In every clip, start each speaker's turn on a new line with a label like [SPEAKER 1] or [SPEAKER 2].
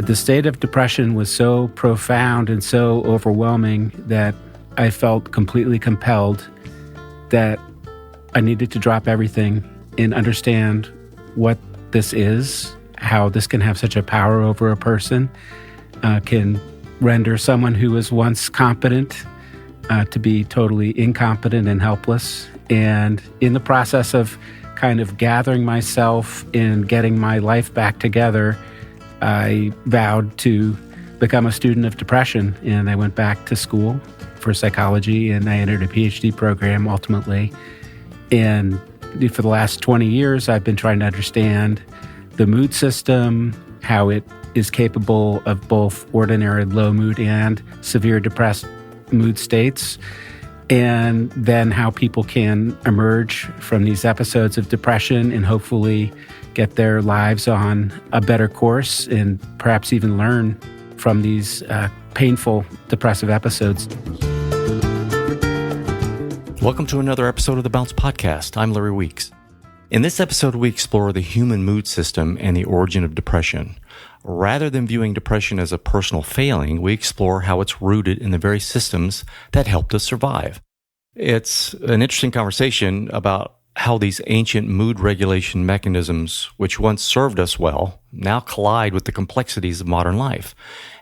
[SPEAKER 1] The state of depression was so profound and so overwhelming that I felt completely compelled that I needed to drop everything and understand what this is, how this can have such a power over a person, can render someone who was once competent to be totally incompetent and helpless. And in the process of kind of gathering myself and getting my life back together, I vowed to become a student of depression. And I went back to school for psychology, and I entered a PhD program ultimately. And for the last 20 years, I've been trying to understand the mood system, how it is capable of both ordinary low mood and severe depressed mood states, and then how people can emerge from these episodes of depression and hopefully get their lives on a better course and perhaps even learn from these painful depressive episodes.
[SPEAKER 2] Welcome to another episode of the Bounce Podcast. I'm Larry Weeks. In this episode, we explore the human mood system and the origin of depression. Rather than viewing depression as a personal failing, we explore how it's rooted in the very systems that helped us survive. It's an interesting conversation about how these ancient mood regulation mechanisms, which once served us well, now collide with the complexities of modern life,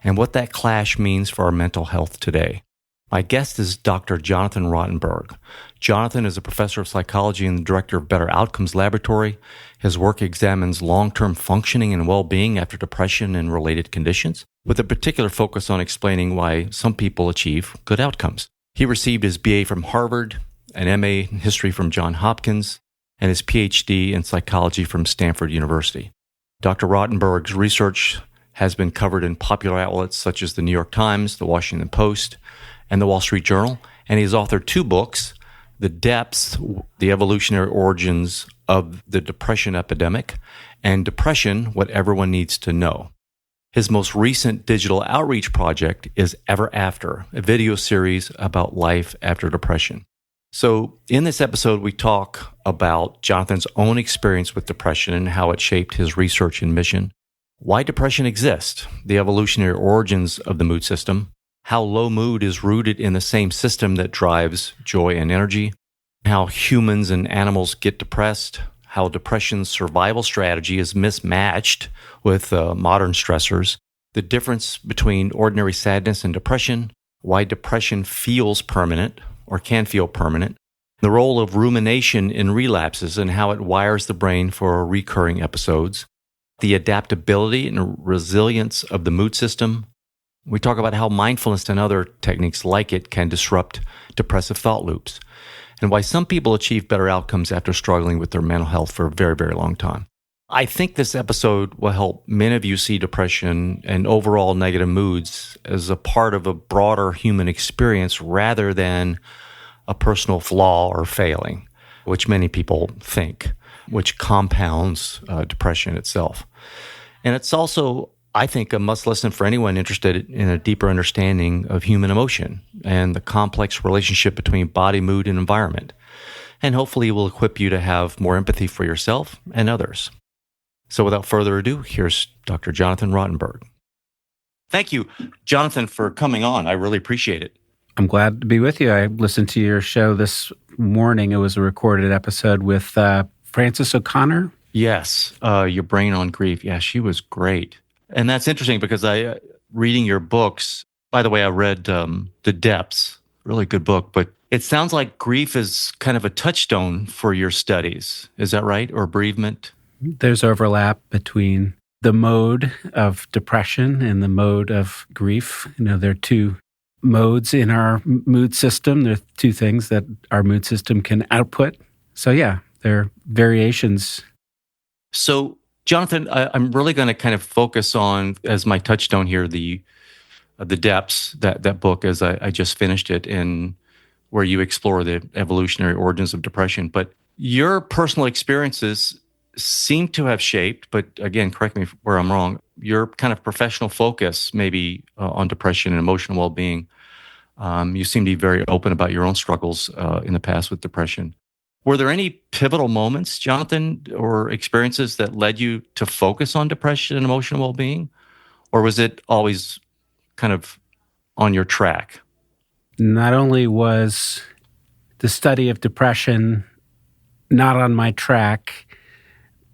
[SPEAKER 2] and what that clash means for our mental health today. My guest is Dr. Jonathan Rottenberg. Jonathan is a professor of psychology and the director of Better Outcomes Laboratory. His work examines long-term functioning and well-being after depression and related conditions, with a particular focus on explaining why some people achieve good outcomes. He received his BA from Harvard, an MA in history from Johns Hopkins, and his PhD in psychology from Stanford University. Dr. Rottenberg's research has been covered in popular outlets such as the New York Times, the Washington Post, and the Wall Street Journal, and he's authored two books, The Depths, The Evolutionary Origins of the Depression Epidemic, and Depression, What Everyone Needs to Know. His most recent digital outreach project is Ever After, a video series about life after depression. So in this episode, we talk about Jonathan's own experience with depression and how it shaped his research and mission, why depression exists, the evolutionary origins of the mood system, how low mood is rooted in the same system that drives joy and energy, how humans and animals get depressed, how depression's survival strategy is mismatched with modern stressors, the difference between ordinary sadness and depression, why depression feels permanent or can feel permanent, the role of rumination in relapses and how it wires the brain for recurring episodes, the adaptability and resilience of the mood system. We talk about how mindfulness and other techniques like it can disrupt depressive thought loops, and why some people achieve better outcomes after struggling with their mental health for a very, very long time. I think this episode will help many of you see depression and overall negative moods as a part of a broader human experience rather than a personal flaw or failing, which many people think, which compounds depression itself. And it's also, I think, a must listen for anyone interested in a deeper understanding of human emotion and the complex relationship between body, mood, and environment. And hopefully it will equip you to have more empathy for yourself and others. So without further ado, here's Dr. Jonathan Rottenberg. Thank you, Jonathan, for coming on. I really appreciate it.
[SPEAKER 1] I'm glad to be with you. I listened to your show this morning. It was a recorded episode with Frances O'Connor.
[SPEAKER 2] Yes, Your Brain on Grief. Yeah, she was great. And that's interesting because reading your books, by the way, I read The Depths, really good book, but it sounds like grief is kind of a touchstone for your studies. Is that right? Or bereavement?
[SPEAKER 1] There's overlap between the mode of depression and the mode of grief. You know, there are two modes in our mood system. There are two things that our mood system can output. So yeah, there are variations.
[SPEAKER 2] So Jonathan, I'm really going to kind of focus on, as my touchstone here, the Depths, that book, as I just finished it, and where you explore the evolutionary origins of depression. But your personal experiences seem to have shaped, but again, correct me where I'm wrong, your kind of professional focus maybe on depression and emotional well-being. You seem to be very open about your own struggles in the past with depression. Were there any pivotal moments, Jonathan, or experiences that led you to focus on depression and emotional well-being? Or was it always kind of on your track?
[SPEAKER 1] Not only was the study of depression not on my track,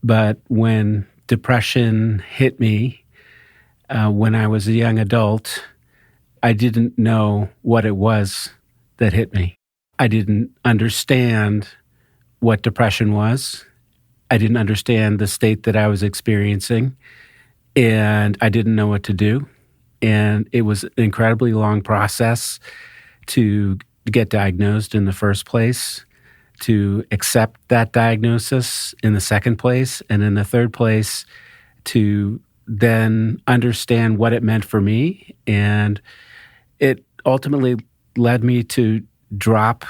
[SPEAKER 1] but when depression hit me when I was a young adult, I didn't know what it was that hit me. I didn't understand what depression was. I didn't understand the state that I was experiencing, and I didn't know what to do. And it was an incredibly long process to get diagnosed in the first place, to accept that diagnosis in the second place, and in the third place, to then understand what it meant for me. And it ultimately led me to drop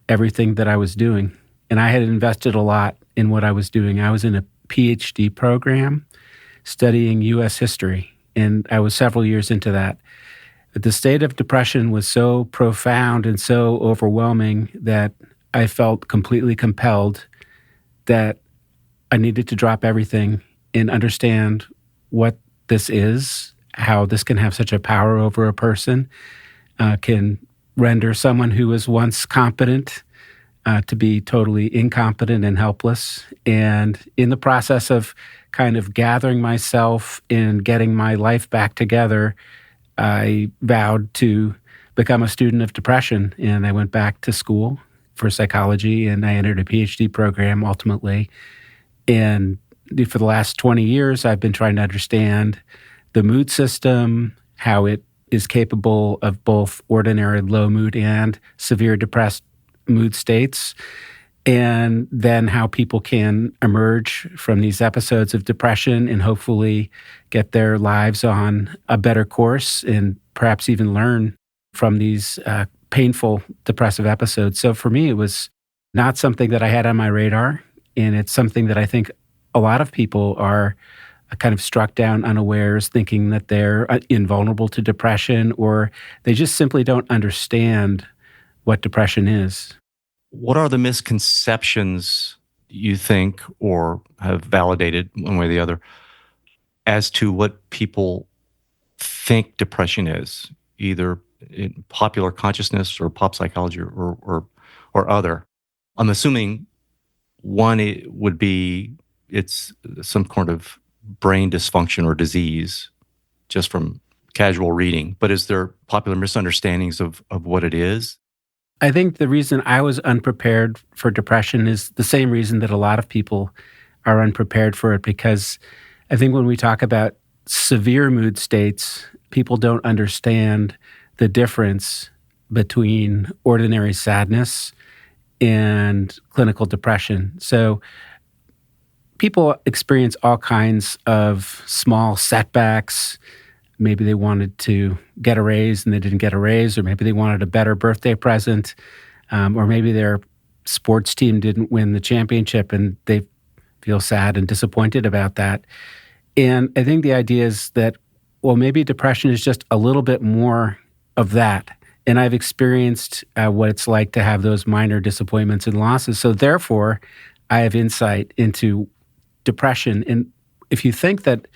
[SPEAKER 1] everything that I was doing. And I had invested a lot in what I was doing. I was in a PhD program studying U.S. history, and I was several years into that. But the state of depression was so profound and so overwhelming that I felt completely compelled that I needed to drop everything and understand what this is, how this can have such a power over a person, can render someone who was once competent to be totally incompetent and helpless. And in the process of kind of gathering myself and getting my life back together, I vowed to become a student of depression. And I went back to school for psychology, and I entered a PhD program ultimately. And for the last 20 years, I've been trying to understand the mood system, how it is capable of both ordinary low mood and severe depressed mood states, and then how people can emerge from these episodes of depression and hopefully get their lives on a better course and perhaps even learn from these painful depressive episodes. So for me, it was not something that I had on my radar, and it's something that I think a lot of people are kind of struck down unawares, thinking that they're invulnerable to depression, or they just simply don't understand what depression is.
[SPEAKER 2] What are the misconceptions you think or have validated one way or the other as to what people think depression is, either in popular consciousness or pop psychology or other? I'm assuming one would be it's some kind of brain dysfunction or disease, just from casual reading. But is there popular misunderstandings of what it is?
[SPEAKER 1] I think the reason I was unprepared for depression is the same reason that a lot of people are unprepared for it, because I think when we talk about severe mood states, people don't understand the difference between ordinary sadness and clinical depression. So people experience all kinds of small setbacks. Maybe they wanted to get a raise and they didn't get a raise, or maybe they wanted a better birthday present, or maybe their sports team didn't win the championship and they feel sad and disappointed about that. And I think the idea is that, well, maybe depression is just a little bit more of that. And I've experienced what it's like to have those minor disappointments and losses. So therefore, I have insight into depression. And if you think that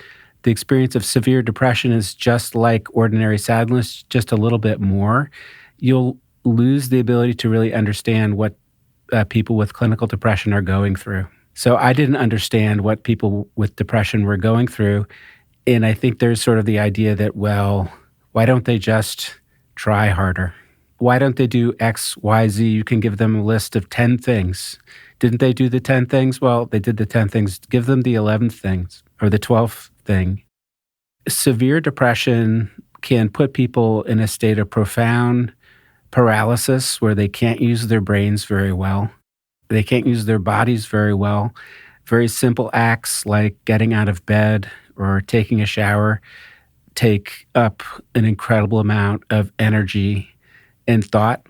[SPEAKER 1] the experience of severe depression is just like ordinary sadness, just a little bit more, you'll lose the ability to really understand what people with clinical depression are going through. So I didn't understand what people with depression were going through. And I think there's sort of the idea that, well, why don't they just try harder? Why don't they do X, Y, Z? You can give them a list of 10 things. Didn't they do the 10 things? Well, they did the 10 things. Give them the 11th things or the 12th thing. Severe depression can put people in a state of profound paralysis where they can't use their brains very well. They can't use their bodies very well. Very simple acts like getting out of bed or taking a shower take up an incredible amount of energy and thought.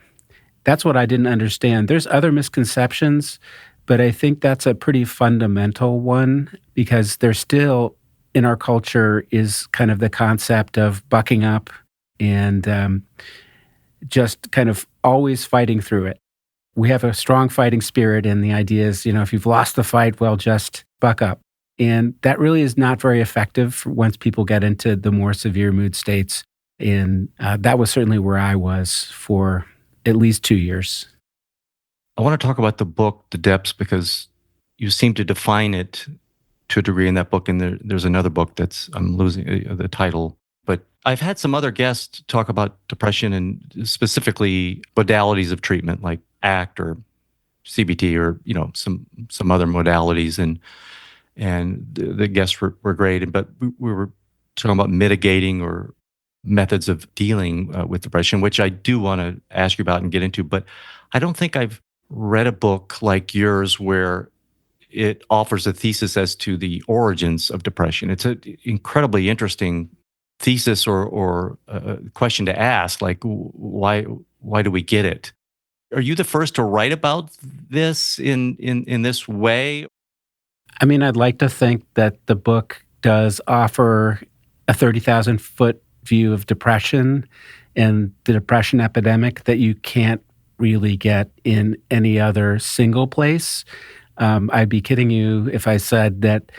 [SPEAKER 1] That's what I didn't understand. There's other misconceptions, but I think that's a pretty fundamental one, because there's still, in our culture, is kind of the concept of bucking up and just kind of always fighting through it. We have a strong fighting spirit, and the idea is, if you've lost the fight, well, just buck up. And that really is not very effective once people get into the more severe mood states. And that was certainly where I was for at least 2 years.
[SPEAKER 2] I want to talk about the book, The Depths, because you seem to define it to a degree in that book. And there's another book that's, I'm losing the title. But I've had some other guests talk about depression and specifically modalities of treatment like ACT or CBT or, some other modalities. And the guests were great. But we were talking about mitigating or methods of dealing with depression, which I do want to ask you about and get into. But I don't think I've read a book like yours where it offers a thesis as to the origins of depression. It's an incredibly interesting thesis or a question to ask, like why do we get it? Are you the first to write about this in this way?
[SPEAKER 1] I mean, I'd like to think that the book does offer a 30,000-foot view of depression and the depression epidemic that you can't really get in any other single place. I'd be kidding you if I said that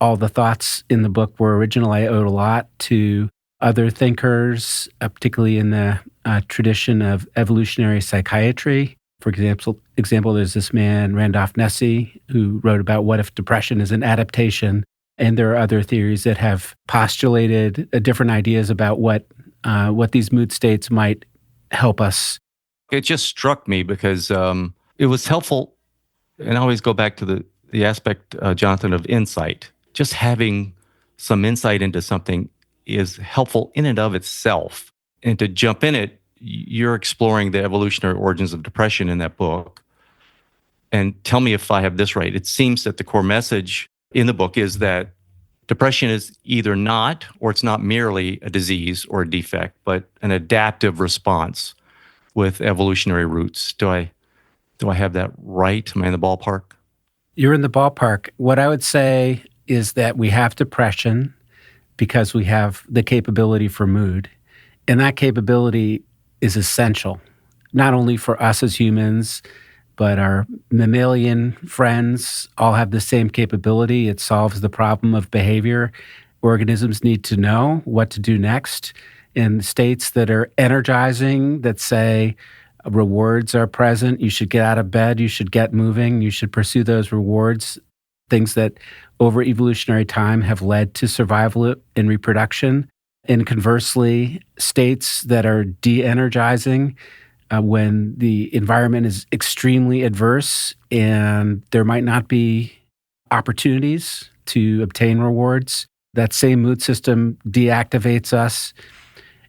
[SPEAKER 1] all the thoughts in the book were original. I owed a lot to other thinkers, particularly in the tradition of evolutionary psychiatry. For example, there's this man, Randolph Nesse, who wrote about what if depression is an adaptation. And there are other theories that have postulated different ideas about what these mood states might help us.
[SPEAKER 2] It just struck me because it was helpful, and I always go back to the aspect, Jonathan, of insight. Just having some insight into something is helpful in and of itself. And to jump in it, you're exploring the evolutionary origins of depression in that book. And tell me if I have this right. It seems that the core message in the book is that depression is either not, or it's not merely a disease or a defect, but an adaptive response with evolutionary roots. Do I have that right? Am I in the ballpark?
[SPEAKER 1] You're in the ballpark. What I would say is that we have depression because we have the capability for mood. And that capability is essential, not only for us as humans, but our mammalian friends all have the same capability. It solves the problem of behavior. Organisms need to know what to do next. In states that are energizing, that say rewards are present, you should get out of bed, you should get moving, you should pursue those rewards, things that over evolutionary time have led to survival and reproduction. And conversely, states that are de-energizing, when the environment is extremely adverse and there might not be opportunities to obtain rewards, that same mood system deactivates us.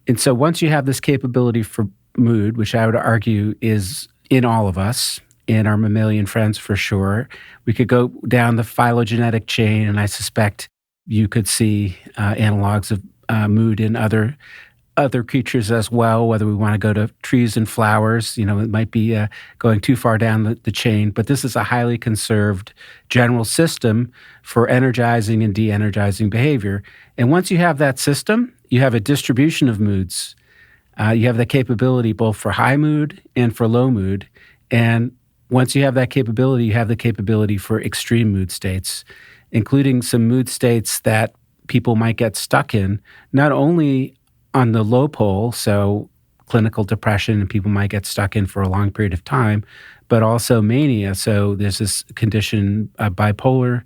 [SPEAKER 1] And so once you have this capability for mood, which I would argue is in all of us, in our mammalian friends for sure, we could go down the phylogenetic chain, and I suspect you could see analogs of mood in other creatures as well, whether we want to go to trees and flowers. It might be going too far down the chain, but this is a highly conserved general system for energizing and de-energizing behavior. And once you have that system, you have a distribution of moods. You have the capability both for high mood and for low mood. And once you have that capability, you have the capability for extreme mood states, including some mood states that people might get stuck in, not only on the low pole, so clinical depression, and people might get stuck in for a long period of time, but also mania. So there's this condition, bipolar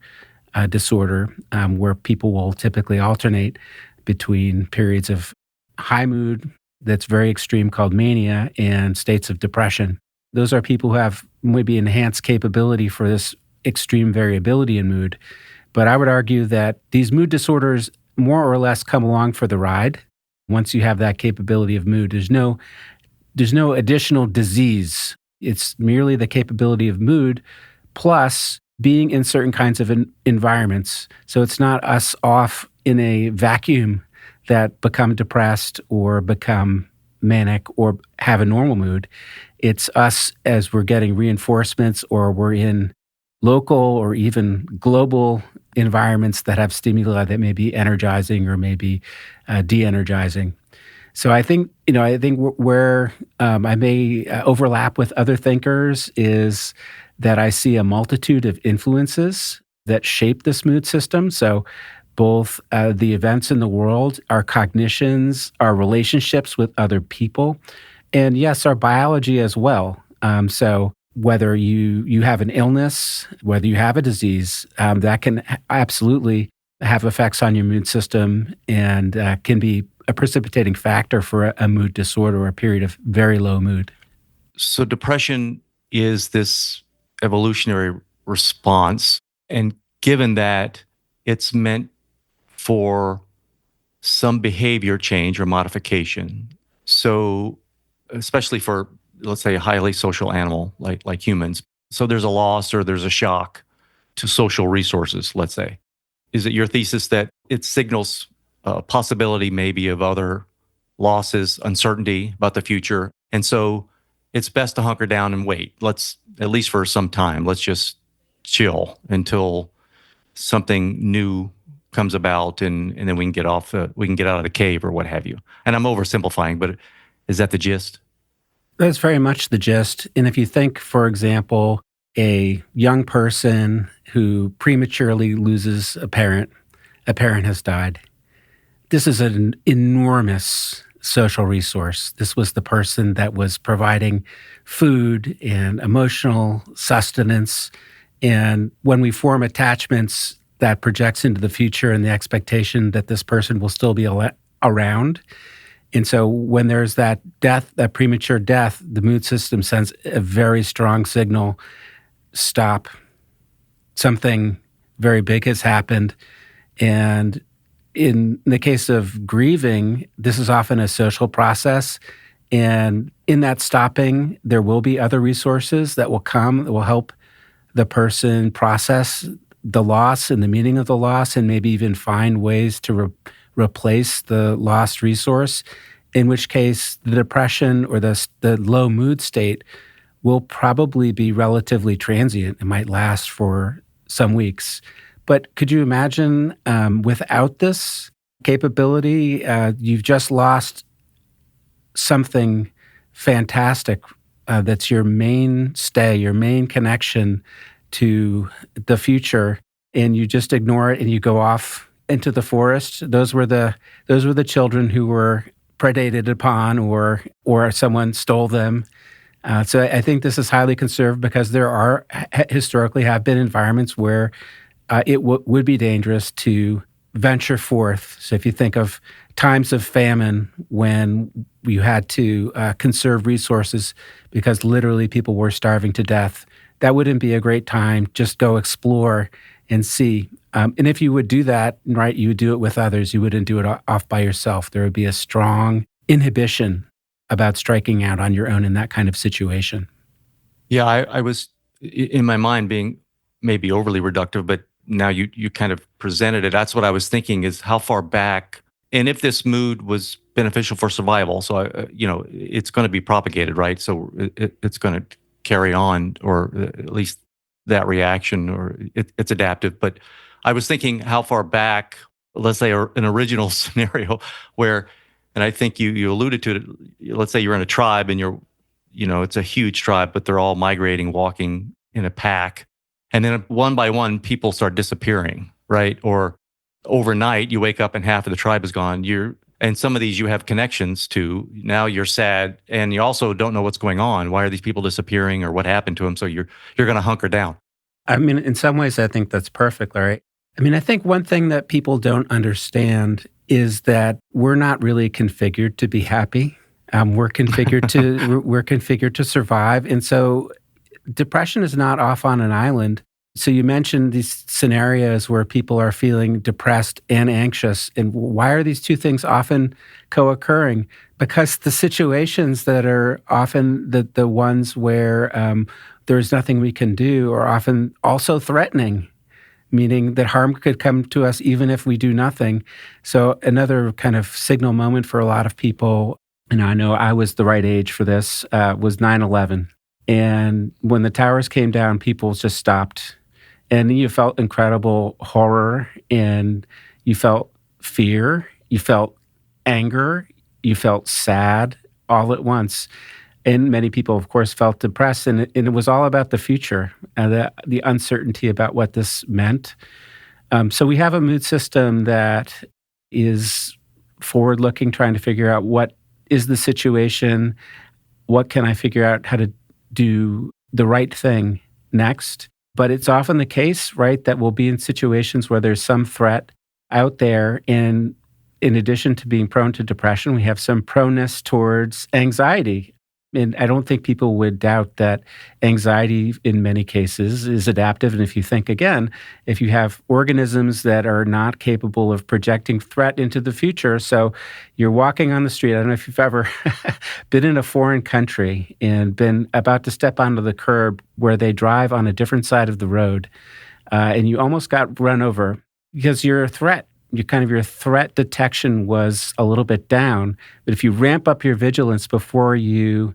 [SPEAKER 1] disorder, where people will typically alternate between periods of high mood that's very extreme called mania and states of depression. Those are people who have maybe enhanced capability for this extreme variability in mood. But I would argue that these mood disorders more or less come along for the ride. Once you have that capability of mood, there's no additional disease. It's merely the capability of mood plus being in certain kinds of environments. So it's not us off in a vacuum that become depressed or become manic or have a normal mood. It's us as we're getting reinforcements or we're in local or even global environments that have stimuli that may be energizing or maybe de-energizing. So I think where I may overlap with other thinkers is that I see a multitude of influences that shape this mood system. So both the events in the world, our cognitions, our relationships with other people, and yes, our biology as well. So whether you have an illness, whether you have a disease, that can absolutely have effects on your mood system and can be a precipitating factor for a mood disorder or a period of very low mood.
[SPEAKER 2] So depression is this evolutionary response. And given that it's meant for some behavior change or modification, so especially for, let's say, a highly social animal like humans, so there's a loss or there's a shock to social resources, let's say. Is it your thesis that it signals a possibility maybe of other losses, uncertainty about the future? And so it's best to hunker down and wait. Let's, at least for some time, let's just chill until something new comes about, and then we can get we can get out of the cave or what have you. And I'm oversimplifying, but is that the gist?
[SPEAKER 1] That's very much the gist. And if you think, for example, a young person who prematurely loses a parent has died. This is an enormous social resource. This was the person that was providing food and emotional sustenance. And when we form attachments, that projects into the future and the expectation that this person will still be around. And so when there's that death, that premature death, the mood system sends a very strong signal: stop. Something very big has happened. And in the case of grieving, this is often a social process. And in that stopping, there will be other resources that will come that will help the person process the loss and the meaning of the loss, and maybe even find ways to replace the lost resource, in which case the depression or the low mood state will probably be relatively transient. It might last for some weeks. But could you imagine without this capability, you've just lost something fantastic that's your mainstay, your main connection to the future, and you just ignore it and you go off into the forest. Those were the children who were predated upon, or someone stole them. So I think this is highly conserved because there are historically have been environments where it would be dangerous to venture forth. So if you think of times of famine when you had to conserve resources because literally people were starving to death, that wouldn't be a great time. Just go explore and see. And if you would do that, right, you would do it with others. You wouldn't do it off by yourself. There would be a strong inhibition about striking out on your own in that kind of situation.
[SPEAKER 2] Yeah, I was in my mind being maybe overly reductive, but now you kind of presented it. That's what I was thinking, is how far back, and if this mood was beneficial for survival, so it's going to be propagated, right? So it's going to carry on, or at least that reaction, or it's adaptive. But I was thinking how far back, let's say an original scenario where, and I think you alluded to it, let's say you're in a tribe and it's a huge tribe, but they're all migrating, walking in a pack. And then one by one, people start disappearing, right? Or overnight, you wake up and half of the tribe is gone. And some of these you have connections to. Now you're sad, and you also don't know what's going on. Why are these people disappearing, or what happened to them? So you're going to hunker down.
[SPEAKER 1] I mean, in some ways, I think that's perfect, Larry. I mean, I think one thing that people don't understand is that we're not really configured to be happy. We're configured to survive, and so depression is not off on an island. So you mentioned these scenarios where people are feeling depressed and anxious. And why are these two things often co-occurring? Because the situations that are often the ones where there's nothing we can do are often also threatening, meaning that harm could come to us even if we do nothing. So another kind of signal moment for a lot of people, and I know I was the right age for this, was 9/11. And when the towers came down, people just stopped. And you felt incredible horror, and you felt fear, you felt anger, you felt sad all at once. And many people, of course, felt depressed, and it was all about the future, the uncertainty about what this meant. So we have a mood system that is forward-looking, trying to figure out what is the situation, what can I figure out how to do the right thing next. But it's often the case, right, that we'll be in situations where there's some threat out there, and in addition to being prone to depression, we have some proneness towards anxiety. And I don't think people would doubt that anxiety in many cases is adaptive. And if you think again, if you have organisms that are not capable of projecting threat into the future, so you're walking on the street, I don't know if you've ever been in a foreign country and been about to step onto the curb where they drive on a different side of the road, and you almost got run over because you're a threat. Your threat detection was a little bit down. But if you ramp up your vigilance before you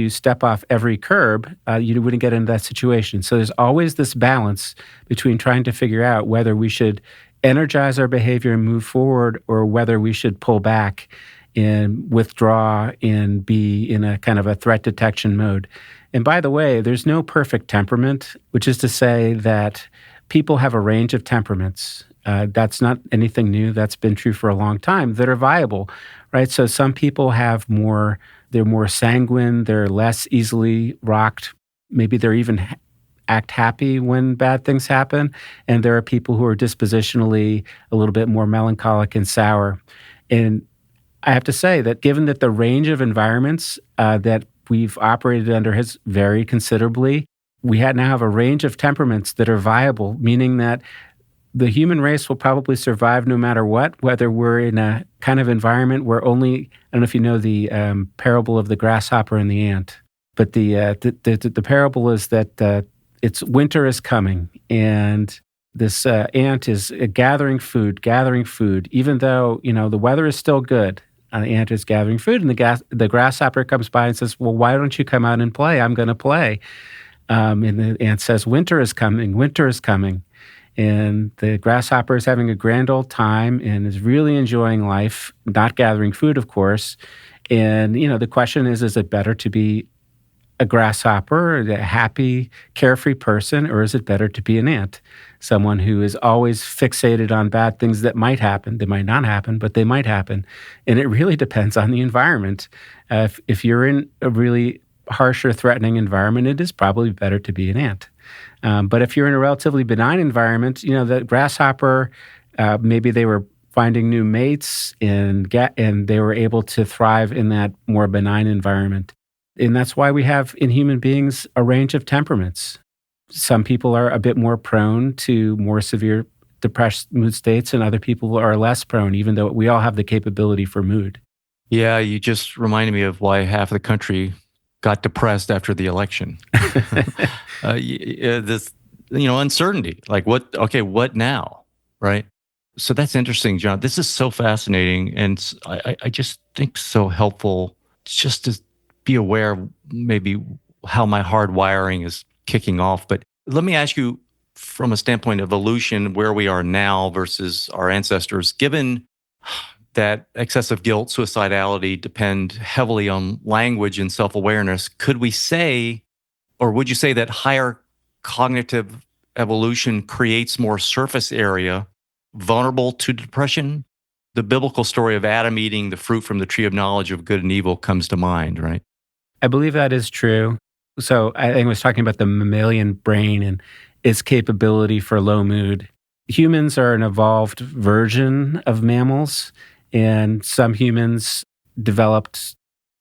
[SPEAKER 1] step off every curb, you wouldn't get into that situation. So there's always this balance between trying to figure out whether we should energize our behavior and move forward, or whether we should pull back and withdraw and be in a kind of a threat detection mode. And by the way, there's no perfect temperament, which is to say that people have a range of temperaments. That's not anything new. That's been true for a long time, that are viable, right? So some people they're more sanguine, they're less easily rocked. Maybe they're even act happy when bad things happen. And there are people who are dispositionally a little bit more melancholic and sour. And I have to say that given that the range of environments that we've operated under has varied considerably, we now have a range of temperaments that are viable, meaning that the human race will probably survive no matter what, whether we're in a kind of environment where I don't know if you know the parable of the grasshopper and the ant, but the parable is that it's winter is coming, and this ant is gathering food, even though, the weather is still good. The ant is gathering food, and the grasshopper comes by and says, well, why don't you come out and play? I'm going to play. And the ant says, winter is coming. And the grasshopper is having a grand old time and is really enjoying life, not gathering food, of course. And, the question is it better to be a grasshopper, a happy, carefree person, or is it better to be an ant, someone who is always fixated on bad things that might happen? They might not happen, but they might happen. And it really depends on the environment. If you're in a really harsh or threatening environment, it is probably better to be an ant. But if you're in a relatively benign environment, the grasshopper, maybe they were finding new mates and they were able to thrive in that more benign environment. And that's why we have in human beings a range of temperaments. Some people are a bit more prone to more severe depressed mood states, and other people are less prone, even though we all have the capability for mood.
[SPEAKER 2] Yeah, you just reminded me of why half of the country got depressed after the election. This, uncertainty, like what now, right? So that's interesting, John. This is so fascinating, and I just think so helpful just to be aware of maybe how my hard wiring is kicking off. But let me ask you, from a standpoint of evolution, where we are now versus our ancestors, given that excessive guilt, suicidality depend heavily on language and self-awareness, could we say, or would you say that higher cognitive evolution creates more surface area vulnerable to depression? The biblical story of Adam eating the fruit from the tree of knowledge of good and evil comes to mind, right?
[SPEAKER 1] I believe that is true. So I think I was talking about the mammalian brain and its capability for low mood. Humans are an evolved version of mammals, and some humans developed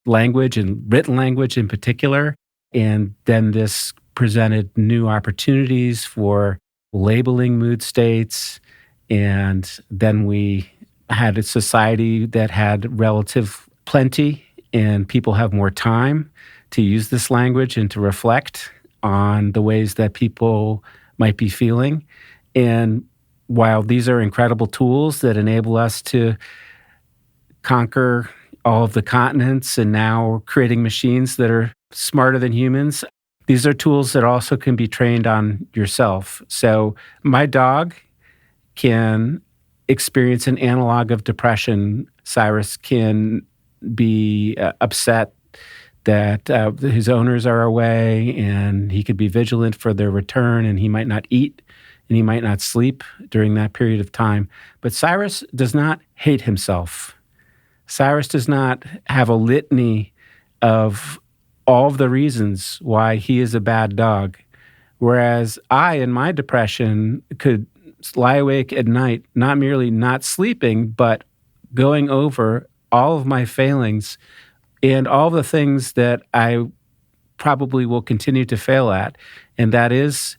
[SPEAKER 1] language, and written language in particular. And then this presented new opportunities for labeling mood states. And then we had a society that had relative plenty, and people have more time to use this language and to reflect on the ways that people might be feeling. And while these are incredible tools that enable us to conquer all of the continents, and now we're creating machines that are smarter than humans, these are tools that also can be trained on yourself. So my dog can experience an analog of depression. Cyrus can be upset that his owners are away, and he could be vigilant for their return, and he might not eat and he might not sleep during that period of time. But Cyrus does not hate himself. Cyrus does not have a litany of all of the reasons why he is a bad dog. Whereas I, in my depression, could lie awake at night, not merely not sleeping, but going over all of my failings and all the things that I probably will continue to fail at. And it is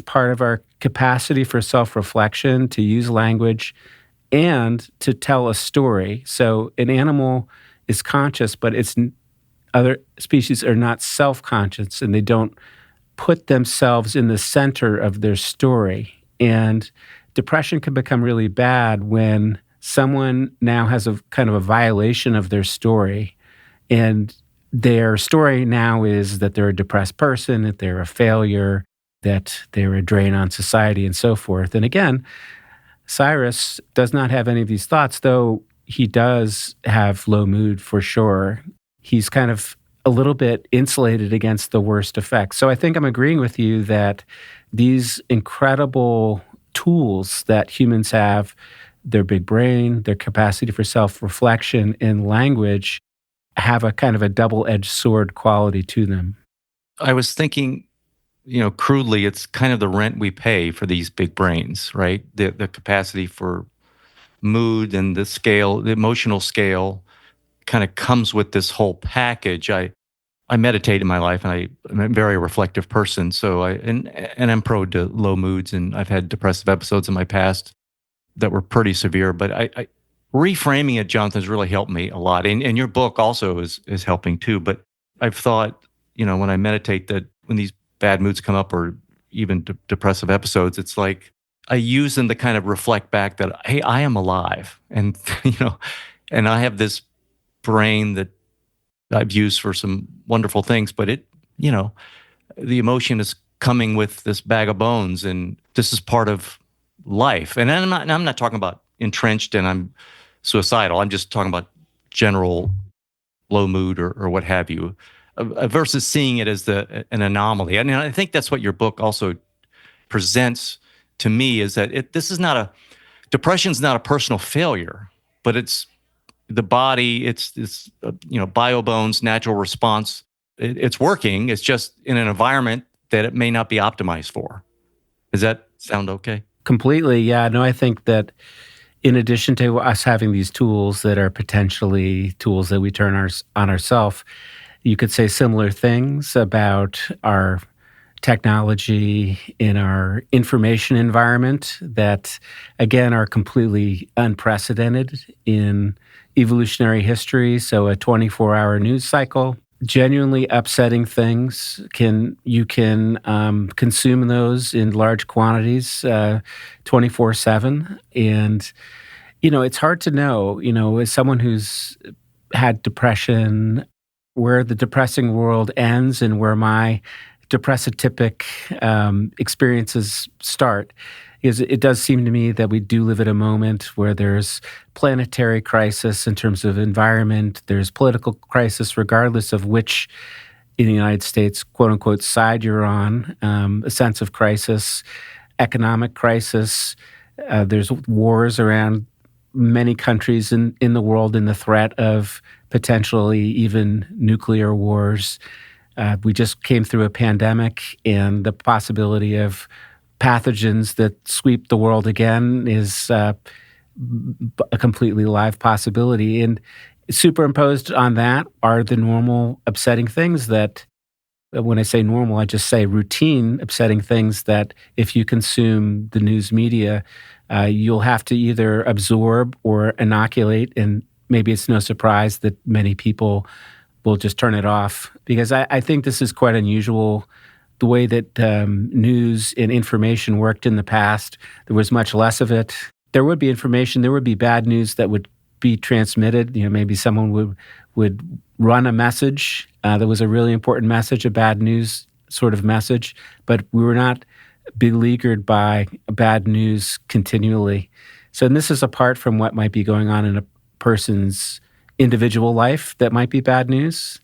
[SPEAKER 1] part of our capacity for self-reflection, to use language, and to tell a story. So an animal is conscious, but other species are not self-conscious, and they don't put themselves in the center of their story. And depression can become really bad when someone now has a kind of a violation of their story. And their story now is that they're a depressed person, that they're a failure, that they're a drain on society, and so forth. And again, Cyrus does not have any of these thoughts, though he does have low mood for sure. He's kind of a little bit insulated against the worst effects. So I think I'm agreeing with you that these incredible tools that humans have, their big brain, their capacity for self-reflection and language, have a kind of a double-edged sword quality to them.
[SPEAKER 2] I was thinking, crudely, it's kind of the rent we pay for these big brains, right? The capacity for mood and the emotional scale kind of comes with this whole package. I meditate in my life, and I'm a very reflective person. So and I'm prone to low moods, and I've had depressive episodes in my past that were pretty severe. But I reframing it, Jonathan, has really helped me a lot. And your book also is helping too. But I've thought, when I meditate, that when these bad moods come up, or even depressive episodes, it's like I use them to kind of reflect back that, hey, I am alive, and and I have this brain that I've used for some wonderful things, but the emotion is coming with this bag of bones, and this is part of life. And I'm not talking about entrenched and I'm suicidal. I'm just talking about general low mood or what have you, versus seeing it as an anomaly. And I think that's what your book also presents to me, is that depression's not a personal failure, but it's the body, it's biobones, natural response. It's working. It's just in an environment that it may not be optimized for. Does that sound okay?
[SPEAKER 1] Completely, yeah. No, I think that in addition to us having these tools that are potentially tools that we turn on ourselves, you could say similar things about our technology in our information environment that, again, are completely unprecedented in evolutionary history. So a 24-hour news cycle, genuinely upsetting things, you can consume those in large quantities 24/7. And, it's hard to know, as someone who's had depression, where the depressing world ends and where my depressitypic experiences start. Is it does seem to me that we do live at a moment where there's planetary crisis in terms of environment, there's political crisis regardless of which, in the United States, quote-unquote, side you're on, a sense of crisis, economic crisis, there's wars around many countries in the world, and the threat of potentially even nuclear wars. We just came through a pandemic, and the possibility of pathogens that sweep the world again is a completely live possibility. And superimposed on that are the normal upsetting things that, when I say normal, I just say routine upsetting things that if you consume the news media, you'll have to either absorb or inoculate. And maybe it's no surprise that many people will just turn it off, because I think this is quite unusual. The way that news and information worked in the past, there was much less of it. There would be information, there would be bad news that would be transmitted. Maybe someone would run a message that was a really important message, a bad news sort of message, but we were not beleaguered by bad news continually. So, and this is apart from what might be going on in a person's individual life that might be bad news.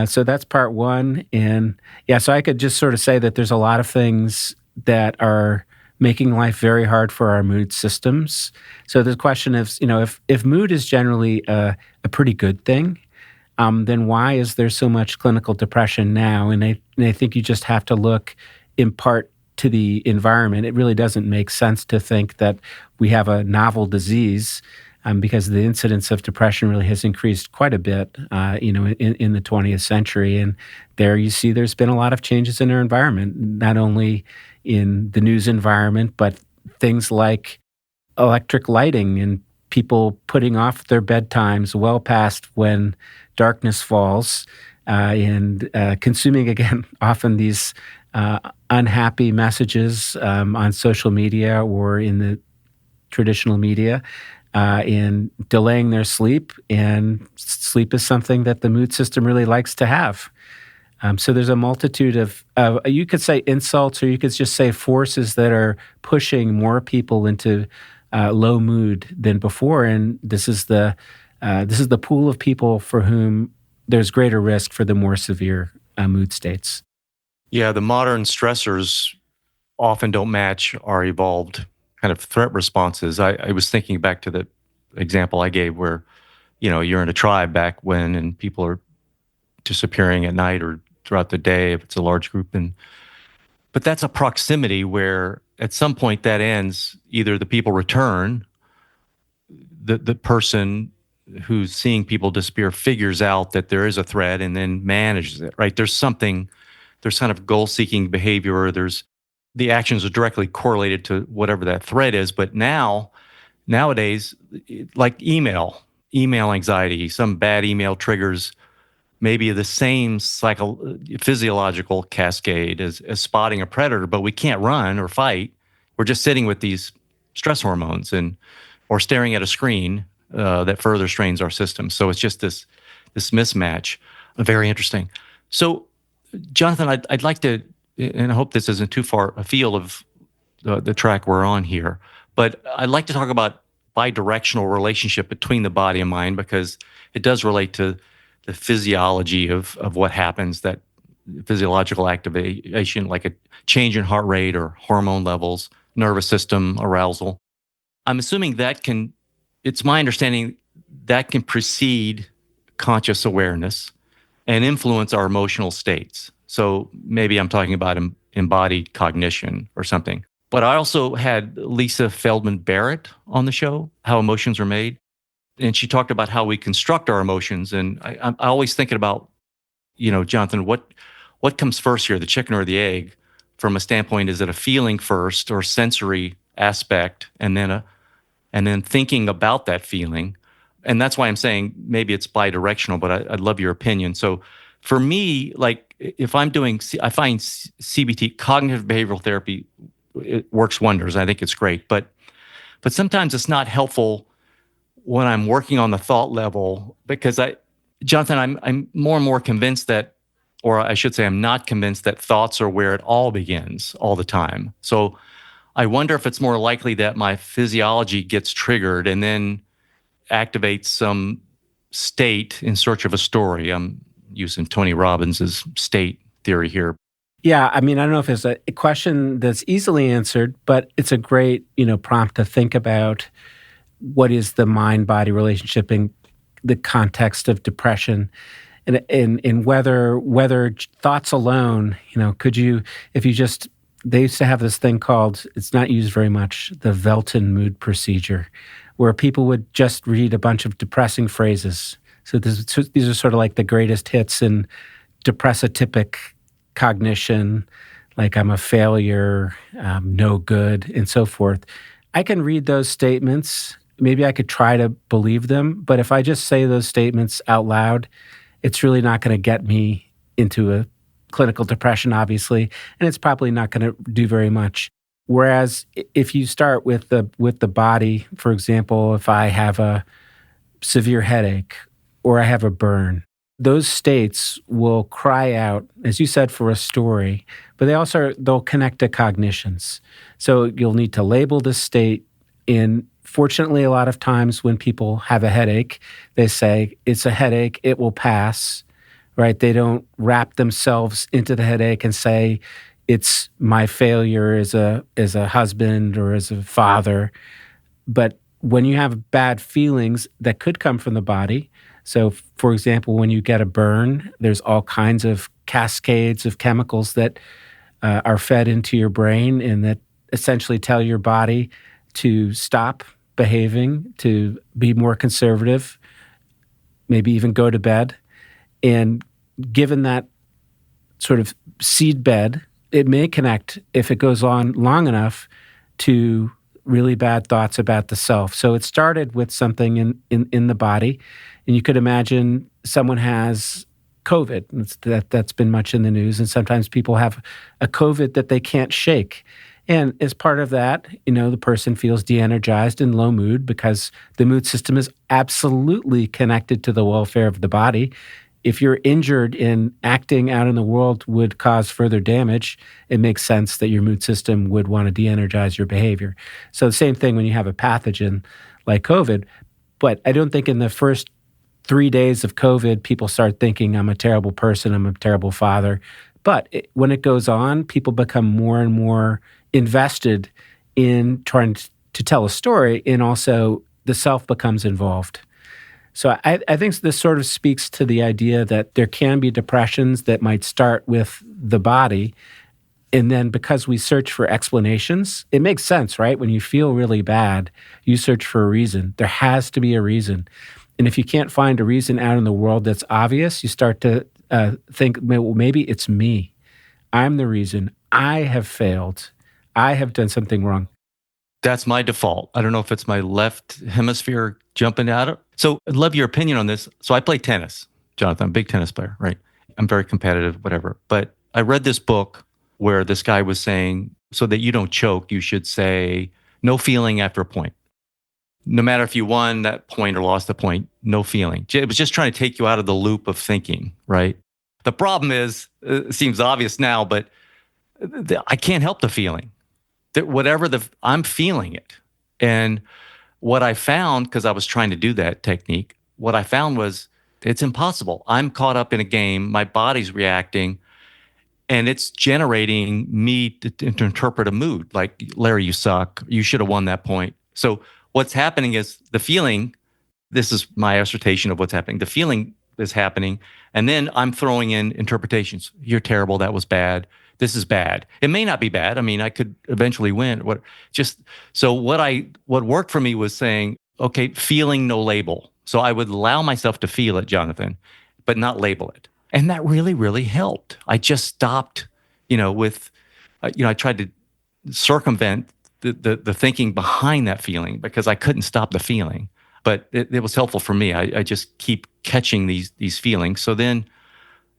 [SPEAKER 1] So that's part one. And yeah, so I could just sort of say that there's a lot of things that are making life very hard for our mood systems. So the question is, if mood is generally a pretty good thing, then why is there so much clinical depression now? And I think you just have to look in part to the environment. It really doesn't make sense to think that we have a novel disease, because the incidence of depression really has increased quite a bit, in the 20th century. And there you see there's been a lot of changes in our environment, not only in the news environment, but things like electric lighting and people putting off their bedtimes well past when darkness falls, and consuming, again, often these unhappy messages on social media or in the traditional media, and delaying their sleep. And sleep is something that the mood system really likes to have. So there's a multitude of, you could say insults, or you could just say forces that are pushing more people into low mood than before. And this is the pool of people for whom there's greater risk for the more severe mood states.
[SPEAKER 2] Yeah, the modern stressors often don't match our evolved kind of threat responses. I was thinking back to the example I gave where, you're in a tribe back when, and people are disappearing at night or throughout the day if it's a large group. But that's a proximity where at some point that ends. Either the people return, the person who's seeing people disappear figures out that there is a threat and then manages it, right? There's kind of goal-seeking behavior, or the actions are directly correlated to whatever that threat is. But nowadays, like email anxiety, some bad email triggers maybe the same physiological cascade as spotting a predator, but we can't run or fight. We're just sitting with these stress hormones or staring at a screen that further strains our system. So it's just this mismatch. Very interesting. So, Jonathan, I'd like to, and I hope this isn't too far afield of the track we're on here, but I'd like to talk about bidirectional relationship between the body and mind, because it does relate to the physiology of what happens, that physiological activation, like a change in heart rate or hormone levels, nervous system arousal. I'm assuming it's my understanding that can precede conscious awareness and influence our emotional states. So maybe I'm talking about embodied cognition or something. But I also had Lisa Feldman Barrett on the show, How Emotions Are Made. And she talked about how we construct our emotions. And I'm always thinking about, Jonathan, what comes first here, the chicken or the egg? From a standpoint, is it a feeling first or sensory aspect, and then thinking about that feeling? And that's why I'm saying maybe it's bidirectional, but I'd love your opinion. So for me, like if I find CBT, cognitive behavioral therapy, it works wonders. I think it's great, but sometimes it's not helpful when I'm working on the thought level, because Jonathan, I'm more and more convinced that, or I should say I'm not convinced that thoughts are where it all begins all the time. So I wonder if it's more likely that my physiology gets triggered and then activates some state in search of a story. I'm using Tony Robbins' state theory here.
[SPEAKER 1] Yeah, I mean, I don't know if it's a question that's easily answered, but it's a great, prompt to think about what is the mind-body relationship in the context of depression, and whether thoughts alone, they used to have this thing called, it's not used very much, the Velton mood procedure, where people would just read a bunch of depressing phrases. So these are sort of like the greatest hits in depressitypic cognition, like I'm a failure, no good, and so forth. I can read those statements. Maybe I could try to believe them, but if I just say those statements out loud, it's really not going to get me into a clinical depression, obviously, and it's probably not going to do very much. Whereas if you start with the body, for example, if I have a severe headache or I have a burn, those states will cry out, as you said, for a story, but they'll connect to cognitions. So you'll need to label this state. And fortunately, a lot of times when people have a headache, they say, it's a headache, it will pass, right? They don't wrap themselves into the headache and say, it's my failure as a husband or as a father. But when you have bad feelings that could come from the body, so for example, when you get a burn, there's all kinds of cascades of chemicals that are fed into your brain and that essentially tell your body to stop behaving, to be more conservative, maybe even go to bed. And given that sort of seed bed, it may connect, if it goes on long enough, to really bad thoughts about the self. So it started with something in the body. And you could imagine someone has COVID. That's been much in the news. And sometimes people have a COVID that they can't shake. And as part of that, the person feels de-energized and low mood because the mood system is absolutely connected to the welfare of the body. If you're injured and acting out in the world would cause further damage, it makes sense that your mood system would want to de-energize your behavior. So the same thing when you have a pathogen like COVID. But I don't think in the first 3 days of COVID, people start thinking, I'm a terrible person, I'm a terrible father. But when it goes on, people become more and more invested in trying to tell a story, and also the self becomes involved. So I think this sort of speaks to the idea that there can be depressions that might start with the body, and then because we search for explanations, it makes sense, right? When you feel really bad, you search for a reason. There has to be a reason. And if you can't find a reason out in the world that's obvious, you start to think, well, maybe it's me. I'm the reason. I have failed. I have done something wrong.
[SPEAKER 2] That's my default. I don't know if it's my left hemisphere jumping out. So I'd love your opinion on this. So I play tennis, Jonathan. I'm a big tennis player, right? I'm very competitive, whatever. But I read this book where this guy was saying, so that you don't choke, you should say, no feeling after a point. No matter if you won that point or lost the point, no feeling. It was just trying to take you out of the loop of thinking, right? The problem is, it seems obvious now, but I can't help the feeling. That whatever I'm feeling it. And what I found, because I was trying to do that technique, what I found was it's impossible. I'm caught up in a game, my body's reacting, and it's generating me to interpret a mood. Like, Larry, you suck. You should have won that point. So what's happening is the feeling, this is my assertion of what's happening. The feeling is happening, and then I'm throwing in interpretations. You're terrible. That was bad. This is bad. It may not be bad. I mean, I could eventually win. What worked for me was saying, okay, feeling, no label. So I would allow myself to feel it, Jonathan, but not label it. And that really, really helped. I just stopped, I tried to circumvent the thinking behind that feeling because I couldn't stop the feeling. But it was helpful for me. I just keep catching these feelings. So then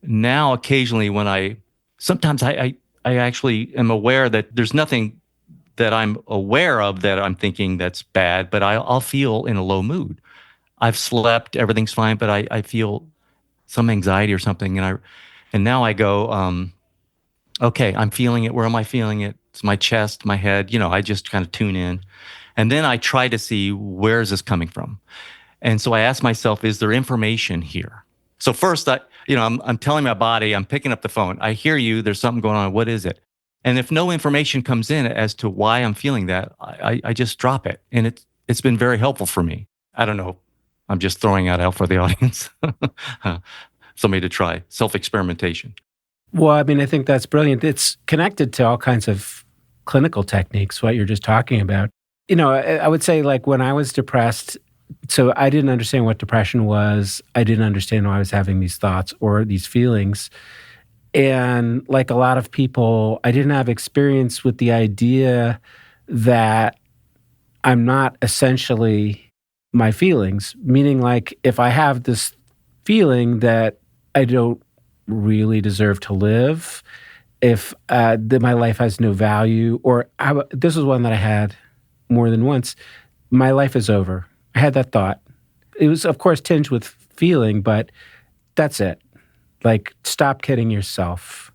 [SPEAKER 2] now occasionally when sometimes I actually am aware that there's nothing that I'm aware of that I'm thinking that's bad, but I'll feel in a low mood. I've slept, everything's fine, but I feel some anxiety or something. And now I go, okay, I'm feeling it. Where am I feeling it? It's my chest, my head. I just kind of tune in. And then I try to see, where is this coming from? And so I ask myself, is there information here? So first, I'm telling my body, I'm picking up the phone. I hear you. There's something going on. What is it? And if no information comes in as to why I'm feeling that, I just drop it. And it's been very helpful for me. I don't know. I'm just throwing it out for the audience. Somebody to try. Self-experimentation.
[SPEAKER 1] Well, I mean, I think that's brilliant. It's connected to all kinds of clinical techniques, what you're just talking about. I would say, like, when I was depressed, so I didn't understand what depression was. I didn't understand why I was having these thoughts or these feelings. And like a lot of people, I didn't have experience with the idea that I'm not essentially my feelings, meaning like if I have this feeling that I don't really deserve to live, if that my life has no value, or this is one that I had more than once, my life is over. I had that thought. It was, of course, tinged with feeling, but that's it. Like, stop kidding yourself.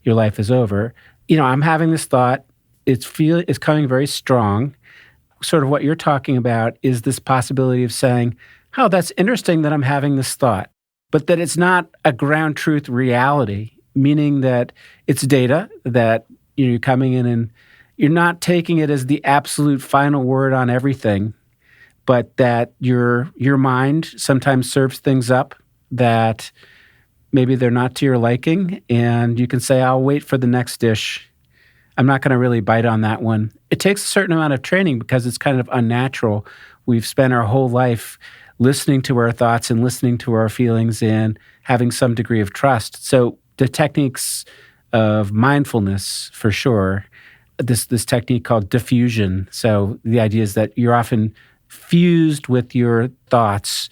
[SPEAKER 1] Your life is over. I'm having this thought. It's coming very strong. Sort of what you're talking about is this possibility of saying, oh, that's interesting that I'm having this thought. but that it's not a ground truth reality, meaning that it's data that you're coming in and you're not taking it as the absolute final word on everything, but that your mind sometimes serves things up that maybe they're not to your liking, and you can say, I'll wait for the next dish. I'm not going to really bite on that one. It takes a certain amount of training because it's kind of unnatural. We've spent our whole life listening to our thoughts and listening to our feelings and having some degree of trust. So the techniques of mindfulness, for sure, this technique called diffusion. So the idea is that you're often fused with your thoughts,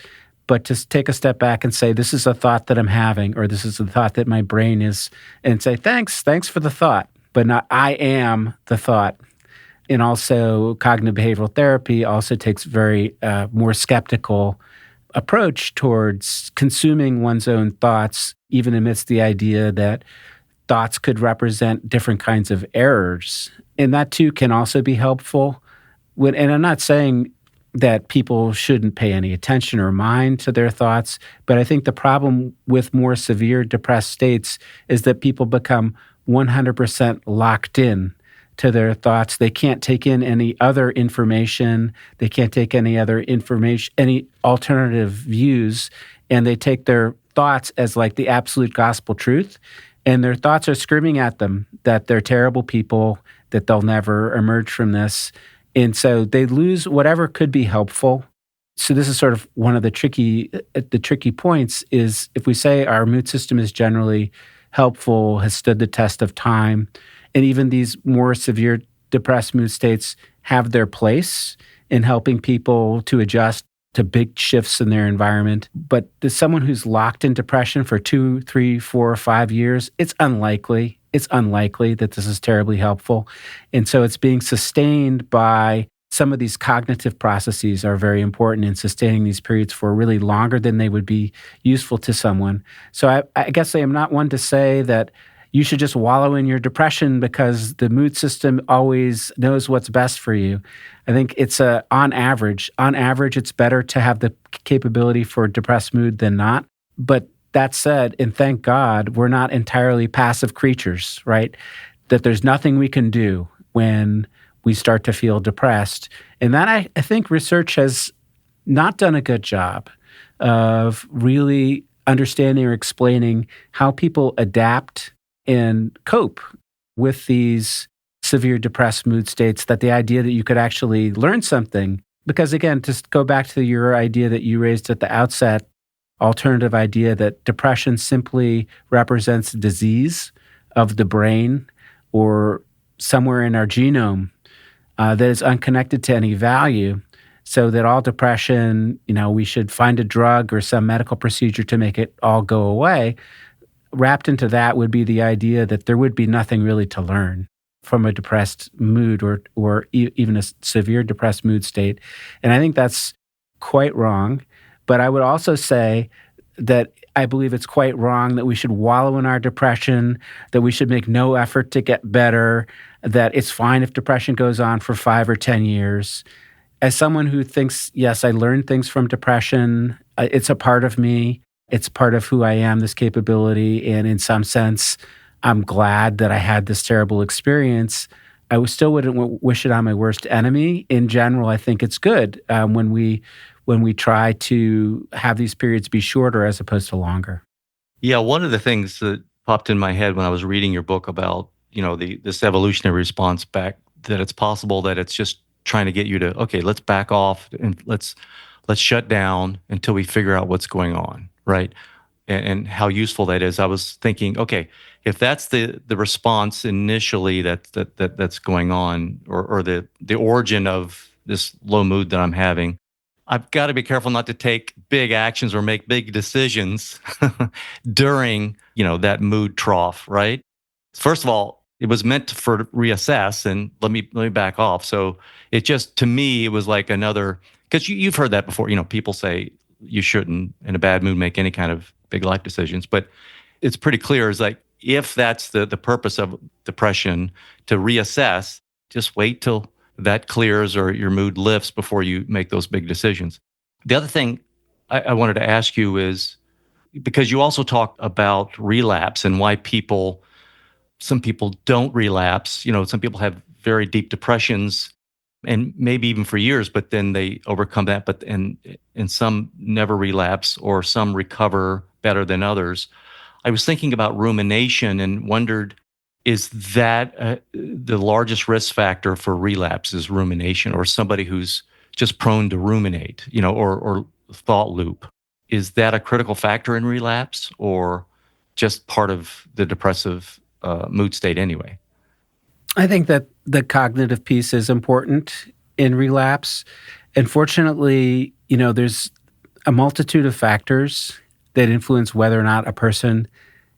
[SPEAKER 1] but just take a step back and say, this is a thought that I'm having, or this is a thought that my brain is, and say, thanks for the thought, but not I am the thought. And also cognitive behavioral therapy also takes very more skeptical approach towards consuming one's own thoughts, even amidst the idea that thoughts could represent different kinds of errors. And that too can also be helpful. And I'm not saying that people shouldn't pay any attention or mind to their thoughts, but I think the problem with more severe depressed states is that people become 100% locked in to their thoughts. They can't take in any other information. They can't take any other information, any alternative views, and they take their thoughts as like the absolute gospel truth. And their thoughts are screaming at them that they're terrible people, that they'll never emerge from this. And so they lose whatever could be helpful. So this is sort of one of the tricky points is if we say our mood system is generally helpful, has stood the test of time, and even these more severe depressed mood states have their place in helping people to adjust to big shifts in their environment. But there's someone who's locked in depression for 2, 3, 4, 5 years, it's unlikely. It's unlikely that this is terribly helpful. And so it's being sustained by some of these cognitive processes are very important in sustaining these periods for really longer than they would be useful to someone. So I guess I am not one to say that you should just wallow in your depression because the mood system always knows what's best for you. I think it's on average, it's better to have the capability for depressed mood than not. But that said, and thank God, we're not entirely passive creatures, right? That there's nothing we can do when we start to feel depressed. And that I think research has not done a good job of really understanding or explaining how people adapt and cope with these severe depressed mood states, that the idea that you could actually learn something, because again, just go back to your idea that you raised at the outset, alternative idea that depression simply represents disease of the brain or somewhere in our genome that is unconnected to any value, so that all depression, we should find a drug or some medical procedure to make it all go away. Wrapped into that would be the idea that there would be nothing really to learn from a depressed mood or even a severe depressed mood state. And I think that's quite wrong. But I would also say that I believe it's quite wrong that we should wallow in our depression, that we should make no effort to get better, that it's fine if depression goes on for 5 or 10 years. As someone who thinks, yes, I learned things from depression, it's a part of me, it's part of who I am, this capability, and in some sense, I'm glad that I had this terrible experience. I still wouldn't wish it on my worst enemy. In general, I think it's good when we try to have these periods be shorter as opposed to longer.
[SPEAKER 2] Yeah, one of the things that popped in my head when I was reading your book about, this evolutionary response back, that it's possible that it's just trying to get you to, okay, let's back off and let's shut down until we figure out what's going on, right? And how useful that is. I was thinking, okay, if that's the response initially that's going on, or the origin of this low mood that I'm having, I've got to be careful not to take big actions or make big decisions during, that mood trough, right? First of all, it was meant for reassess, and let me back off. So it just, to me, it was like another, because you've heard that before. People say you shouldn't, in a bad mood, make any kind of big life decisions. But it's pretty clear, it's like, if that's the purpose of depression, to reassess, just wait till that clears or your mood lifts before you make those big decisions. The other thing I wanted to ask you is, because you also talk about relapse and why some people don't relapse. Some people have very deep depressions and maybe even for years, but then they overcome that. And some never relapse, or some recover better than others. I was thinking about rumination and wondered, is that the largest risk factor for relapse is rumination, or somebody who's just prone to ruminate, or thought loop? Is that a critical factor in relapse, or just part of the depressive mood state anyway?
[SPEAKER 1] I think that the cognitive piece is important in relapse. Unfortunately, there's a multitude of factors that influence whether or not a person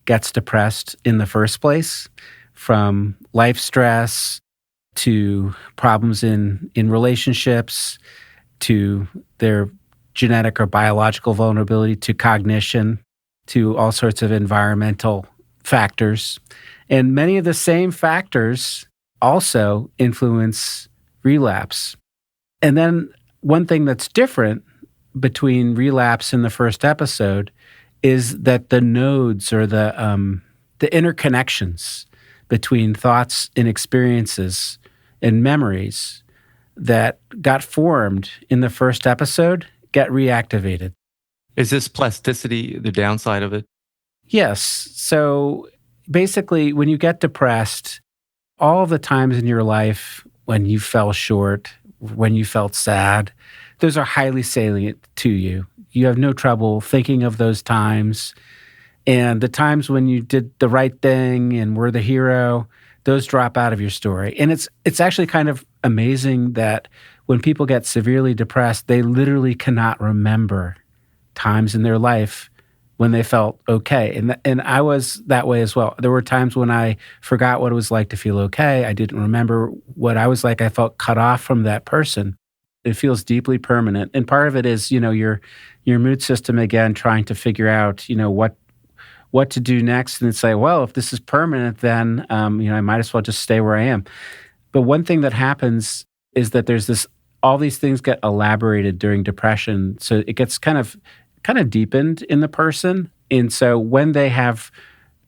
[SPEAKER 1] gets depressed in the first place, from life stress to problems in relationships, to their genetic or biological vulnerability, to cognition, to all sorts of environmental factors. And many of the same factors also influence relapse. And then one thing that's different between relapse in the first episode is that the nodes, or the interconnections between thoughts and experiences and memories that got formed in the first episode get reactivated.
[SPEAKER 2] Is this plasticity the downside of it?
[SPEAKER 1] Yes. So basically, when you get depressed, all the times in your life when you fell short, when you felt sad, those are highly salient to you. You have no trouble thinking of those times. And the times when you did the right thing and were the hero, those drop out of your story. And it's actually kind of amazing that when people get severely depressed, they literally cannot remember times in their life when they felt okay. And I was that way as well. There were times when I forgot what it was like to feel okay. I didn't remember what I was like. I felt cut off from that person. It feels deeply permanent. And part of it is, your mood system, again, trying to figure out, what to do next. And it's like, well, if this is permanent, then, I might as well just stay where I am. But one thing that happens is that there's all these things get elaborated during depression. So it gets kind of deepened in the person. And so when they have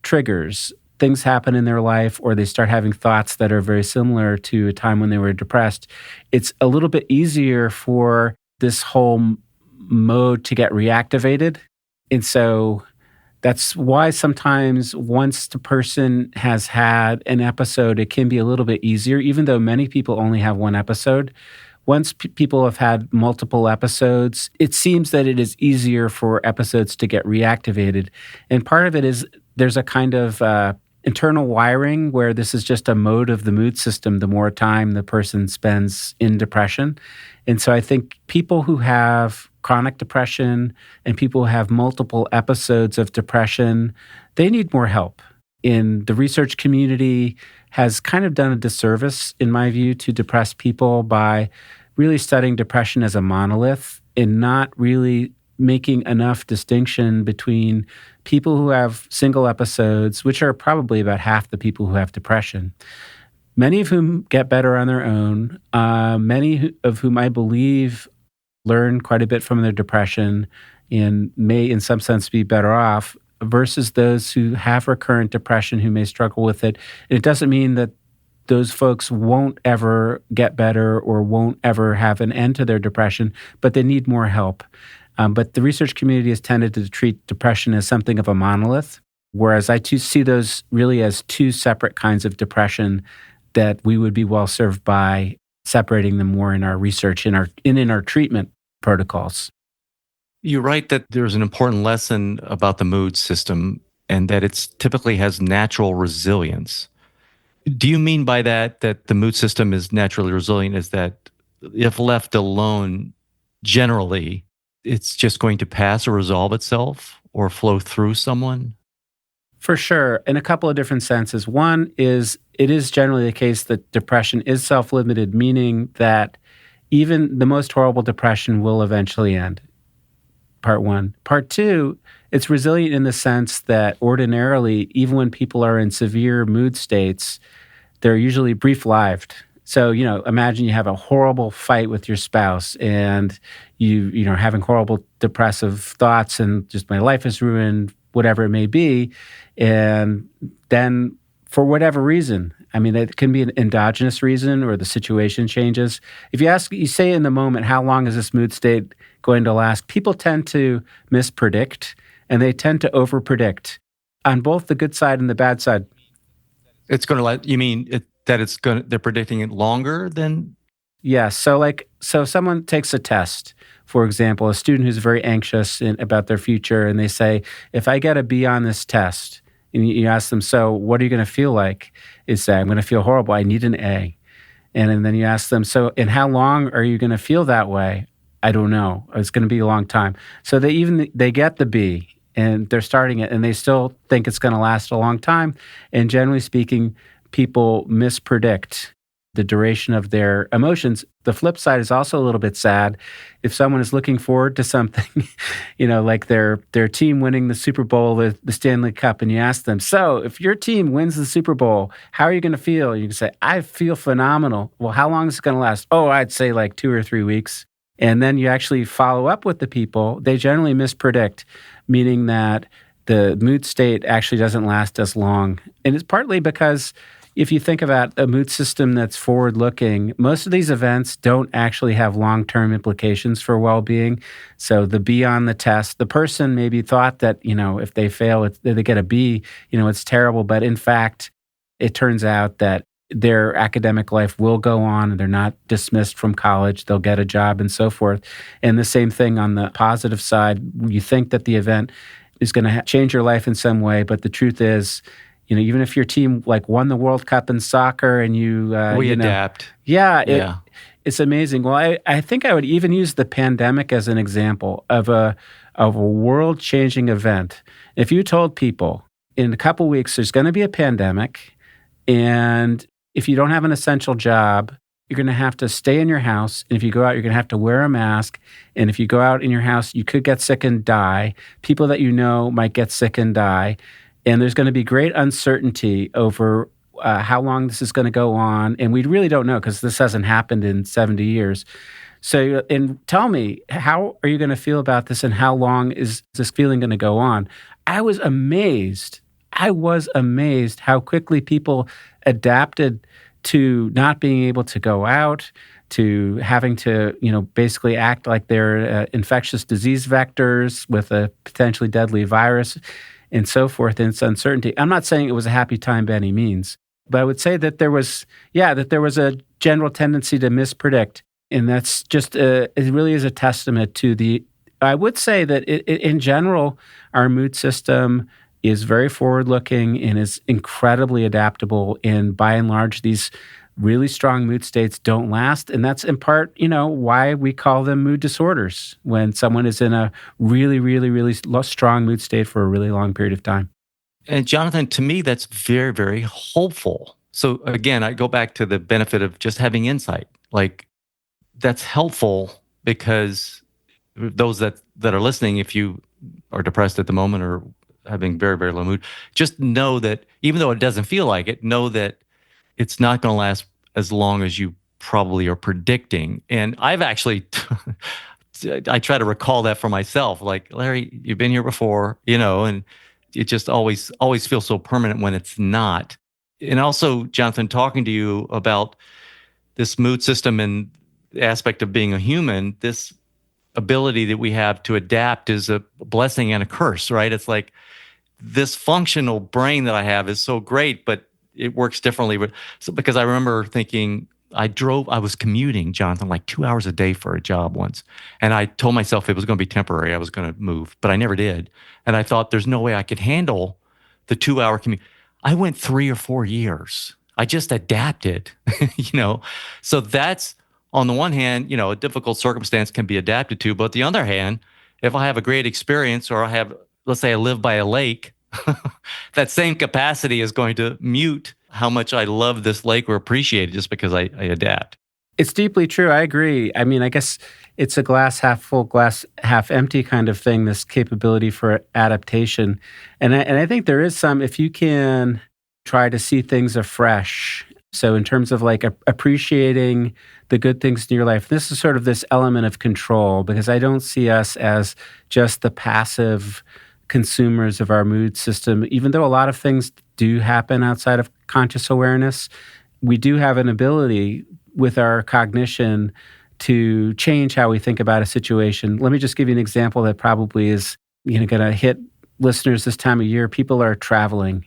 [SPEAKER 1] triggers, things happen in their life, or they start having thoughts that are very similar to a time when they were depressed, it's a little bit easier for this whole mode to get reactivated. And so that's why sometimes once the person has had an episode, it can be a little bit easier, even though many people only have one episode. Once people have had multiple episodes, it seems that it is easier for episodes to get reactivated. And part of it is there's a kind of internal wiring where this is just a mode of the mood system the more time the person spends in depression. And so I think people who have chronic depression and people who have multiple episodes of depression, they need more help. In the research community has kind of done a disservice, in my view, to depressed people by really studying depression as a monolith and not really making enough distinction between people who have single episodes, which are probably about half the people who have depression, many of whom get better on their own, many of whom I believe learn quite a bit from their depression and may in some sense be better off, versus those who have recurrent depression who may struggle with it. And it doesn't mean that those folks won't ever get better or won't ever have an end to their depression, but they need more help. But the research community has tended to treat depression as something of a monolith, whereas I too see those really as two separate kinds of depression that we would be well served by separating them more in our research, in our treatment protocols.
[SPEAKER 2] You write that there's an important lesson about the mood system and that it typically has natural resilience. Do you mean by that the mood system is naturally resilient, is that if left alone, generally, it's just going to pass or resolve itself or flow through someone?
[SPEAKER 1] For sure, in a couple of different senses. One is, it is generally the case that depression is self-limited, meaning that even the most horrible depression will eventually end. Part one. Part two, it's resilient in the sense that ordinarily, even when people are in severe mood states, they're usually brief-lived. So, imagine you have a horrible fight with your spouse and you know, having horrible depressive thoughts and just my life is ruined, whatever it may be. And then for whatever reason, I mean, it can be an endogenous reason or the situation changes. If you say in the moment, how long is this mood state going to last? People tend to mispredict and they tend to overpredict on both the good side and the bad side.
[SPEAKER 2] It's going to let, you mean that they're predicting it longer than?
[SPEAKER 1] Yeah. So someone takes a test, for example, a student who's very anxious about their future, and they say, if I get a B on this test, and you ask them, so what are you going to feel like? They say, I'm going to feel horrible. I need an A. And then you ask them, so and how long are you going to feel that way? I don't know. It's going to be a long time. So they get the B, and they're starting it, and they still think it's going to last a long time. And generally speaking, people mispredict the duration of their emotions. The flip side is also a little bit sad. If someone is looking forward to something, like their team winning the Super Bowl, the Stanley Cup, and you ask them, so if your team wins the Super Bowl, how are you going to feel? You can say, I feel phenomenal. Well, how long is it going to last? Oh, I'd say like 2 or 3 weeks. And then you actually follow up with the people. They generally mispredict, meaning that the mood state actually doesn't last as long. And it's partly because if you think about a mood system that's forward-looking, most of these events don't actually have long-term implications for well-being. So the B on the test, the person maybe thought that, if they fail, they get a B, it's terrible. But in fact, it turns out that their academic life will go on and they're not dismissed from college. They'll get a job and so forth. And the same thing on the positive side. You think that the event is going to change your life in some way, but the truth is, even if your team won the World Cup in soccer and
[SPEAKER 2] we adapt.
[SPEAKER 1] Yeah, it's amazing. Well, I think I would even use the pandemic as an example of a world-changing event. If you told people in a couple weeks there's going to be a pandemic, and if you don't have an essential job, you're going to have to stay in your house. And if you go out, you're going to have to wear a mask. And if you go out in your house, you could get sick and die. People that you know might get sick and die. And there's going to be great uncertainty over how long this is going to go on. And we really don't know because this hasn't happened in 70 years. So, and tell me, how are you going to feel about this and how long is this feeling going to go on? I was amazed how quickly people adapted to not being able to go out, to having to, basically act like they're infectious disease vectors with a potentially deadly virus and so forth, and it's uncertainty. I'm not saying it was a happy time by any means, but I would say that there was a general tendency to mispredict, and that's just, it really is a testament to I would say that in general, our mood system is very forward-looking and is incredibly adaptable, and by and large, these really strong mood states don't last, and that's in part, why we call them mood disorders when someone is in a really, really, really strong mood state for a really long period of time.
[SPEAKER 2] And Jonathan, to me, that's very, very hopeful. So again, I go back to the benefit of just having insight. That's helpful because those that are listening, if you are depressed at the moment or having very, very low mood, just know that even though it doesn't feel like it, know that it's not going to last as long as you probably are predicting. And I've actually, I try to recall that for myself. Like, Larry, you've been here before, and it just always feels so permanent when it's not. And also, Jonathan, talking to you about this mood system and the aspect of being a human, this ability that we have to adapt is a blessing and a curse, right? It's like this functional brain that I have is so great, but it works differently. But because I remember thinking, I was commuting, Jonathan, like 2 hours a day for a job once. And I told myself it was going to be temporary. I was going to move, but I never did. And I thought there's no way I could handle the 2-hour commute. I went 3 or 4 years. I just adapted, So that's, on the one hand, a difficult circumstance can be adapted to. But the other hand, if I have a great experience or let's say I live by a lake, that same capacity is going to mute how much I love this lake or appreciate it just because I adapt.
[SPEAKER 1] It's deeply true. I agree. I mean, I guess it's a glass half full, glass half empty kind of thing, this capability for adaptation. And I think there is some, if you can try to see things afresh So in terms of like appreciating the good things in your life, this is sort of this element of control, because I don't see us as just the passive consumers of our mood system. Even though a lot of things do happen outside of conscious awareness, we do have an ability with our cognition to change how we think about a situation. Let me just give you an example that probably is going to hit listeners this time of year. People are traveling,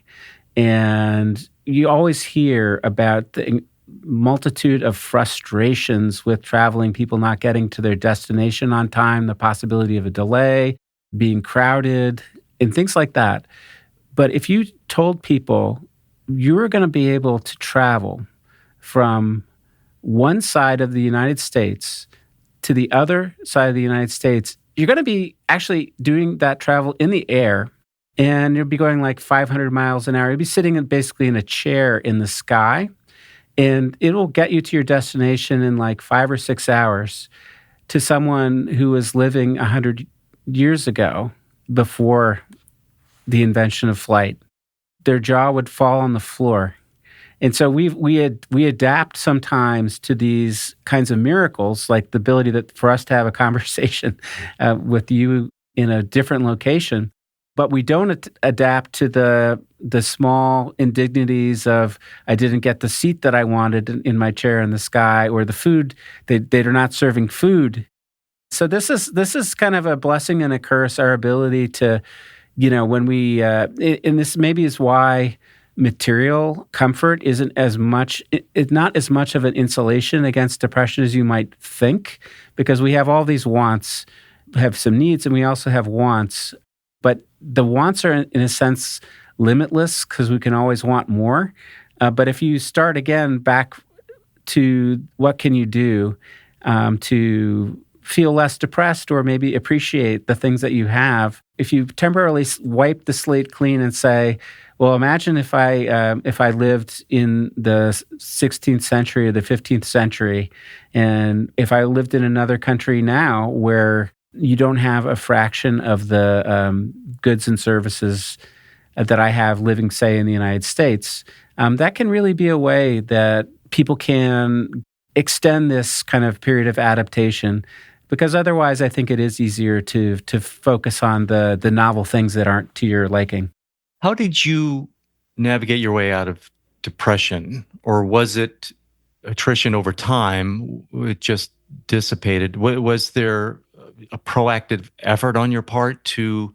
[SPEAKER 1] and you always hear about the multitude of frustrations with traveling, people not getting to their destination on time, the possibility of a delay, being crowded, and things like that. But if you told people you were going to be able to travel from one side of the United States to the other side of the United States, you're going to be actually doing that travel in the air, and you'll be going like 500 miles an hour. You'll be sitting basically in a chair in the sky, and it'll get you to your destination in like 5 or 6 hours. To someone who was living 100 years ago, before the invention of flight, their jaw would fall on the floor. And so we adapt sometimes to these kinds of miracles, like the ability for us to have a conversation with you in a different location, but we don't adapt to the small indignities of, I didn't get the seat that I wanted in my chair in the sky, or the food, they're not serving food. So this is kind of a blessing and a curse, our ability to, when we, and this maybe is why material comfort isn't as much, it's not as much of an insulation against depression as you might think, because we have all these wants, have some needs, and we also have wants. But the wants are, in a sense, limitless, because we can always want more. But if you start again back to what can you do to feel less depressed, or maybe appreciate the things that you have, if you temporarily wipe the slate clean and say, well, imagine if I lived in the 16th century or the 15th century, and if I lived in another country now where you don't have a fraction of the goods and services that I have living, say, in the United States, that can really be a way that people can extend this kind of period of adaptation. Because otherwise, I think it is easier to focus on the novel things that aren't to your liking.
[SPEAKER 2] How did you navigate your way out of depression? Or was it attrition over time? It just dissipated? Was there a proactive effort on your part to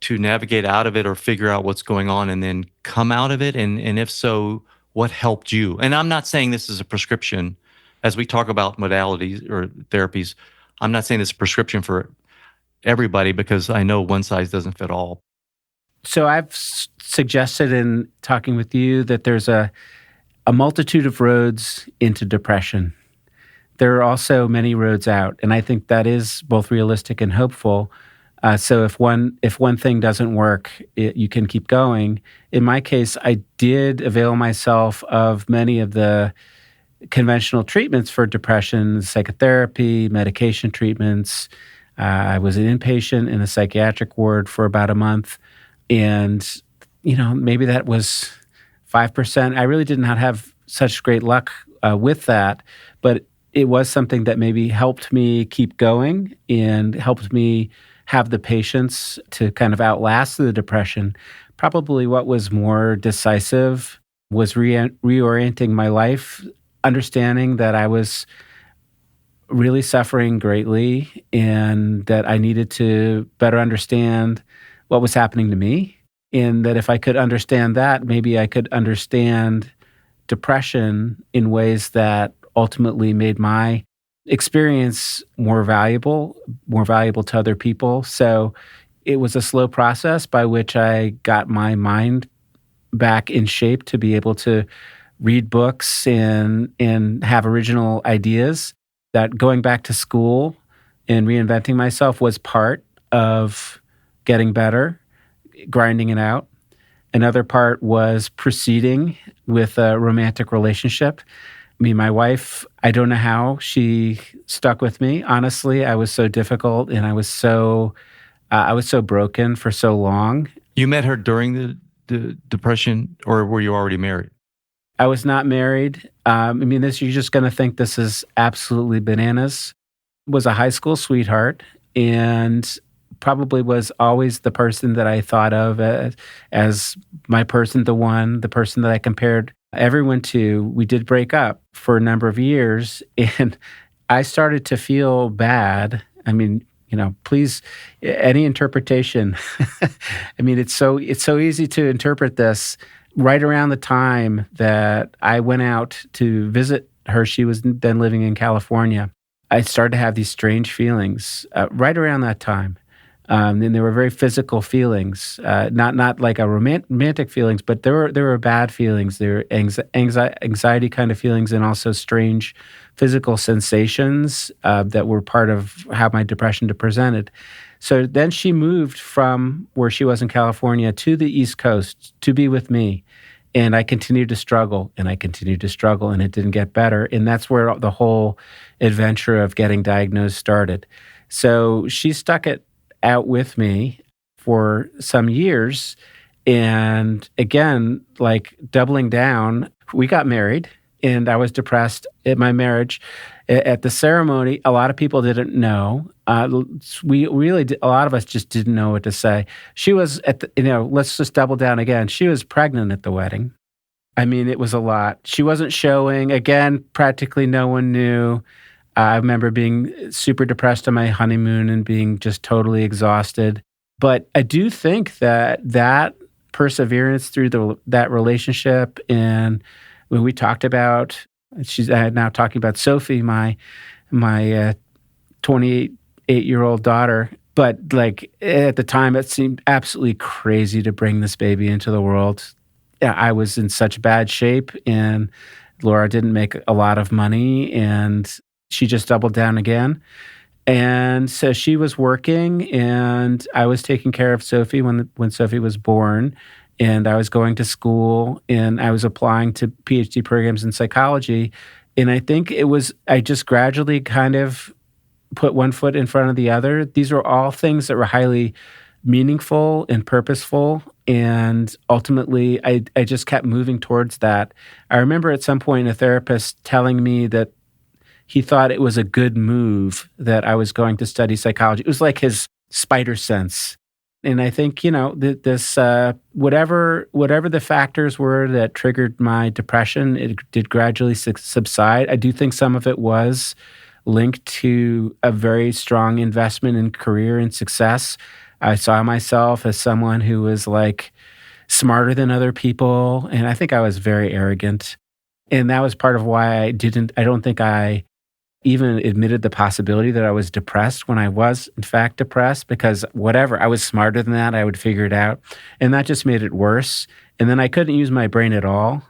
[SPEAKER 2] navigate out of it, or figure out what's going on and then come out of it? And if so, what helped you? And I'm not saying this is a prescription. As we talk about modalities or therapies, I'm not saying it's a prescription for everybody, because I know one size doesn't fit all.
[SPEAKER 1] So I've suggested in talking with you that there's a multitude of roads into depression. There are also many roads out, and I think that is both realistic and hopeful. So if one thing doesn't work, you can keep going. In my case, I did avail myself of many of the conventional treatments for depression: psychotherapy, medication treatments. I was an inpatient in a psychiatric ward for about a month. And, maybe that was 5%. I really did not have such great luck with that, but it was something that maybe helped me keep going and helped me have the patience to kind of outlast the depression. Probably what was more decisive was reorienting my life, understanding that I was really suffering greatly and that I needed to better understand what was happening to me, and that if I could understand that, maybe I could understand depression in ways that ultimately made my experience more valuable to other people. So it was a slow process by which I got my mind back in shape to be able to read books and have original ideas. That going back to school and reinventing myself was part of getting better, grinding it out. Another part was proceeding with a romantic relationship. My wife, I don't know how she stuck with me. Honestly, I was so difficult, and I was so broken for so long.
[SPEAKER 2] You met her during the depression, or were you already married?
[SPEAKER 1] I was not married. You're just going to think this is absolutely bananas. Was a high school sweetheart and probably was always the person that I thought of as my person, the person that I compared everyone to. We did break up for a number of years, and I started to feel bad. Please, any interpretation. It's so easy to interpret this. Right around the time that I went out to visit her, she was then living in California. I started to have these strange feelings right around that time. And they were very physical feelings, not like a romantic feelings, but there were bad feelings. There were anxiety kind of feelings, and also strange physical sensations that were part of how my depression presented. So then she moved from where she was in California to the East Coast to be with me. And I continued to struggle, and it didn't get better. And that's where the whole adventure of getting diagnosed started. So she stuck it out with me for some years. And again, like doubling down, we got married, and I was depressed at my marriage. At the ceremony, a lot of people didn't know. We really, a lot of us just didn't know what to say. She was let's just double down again. She was pregnant at the wedding. It was a lot. She wasn't showing. Again, practically no one knew. I remember being super depressed on my honeymoon and being just totally exhausted. But I do think that perseverance through that relationship, and when we talked about, she's now talking about Sophie, my 28-year-old daughter. But like at the time, it seemed absolutely crazy to bring this baby into the world. I was in such bad shape, and Laura didn't make a lot of money, and she just doubled down again. And so she was working, and I was taking care of Sophie when Sophie was born. And I was going to school, and I was applying to PhD programs in psychology. And I think I just gradually kind of put one foot in front of the other. These were all things that were highly meaningful and purposeful. And ultimately, I just kept moving towards that. I remember at some point a therapist telling me that he thought it was a good move that I was going to study psychology. It was like his spider sense. And I think, this whatever the factors were that triggered my depression, it did gradually subside. I do think some of it was linked to a very strong investment in career and success. I saw myself as someone who was like smarter than other people, and I think I was very arrogant. And that was part of why I don't think I even admitted the possibility that I was depressed when I was, in fact, depressed, because whatever, I was smarter than that, I would figure it out. And that just made it worse. And then I couldn't use my brain at all,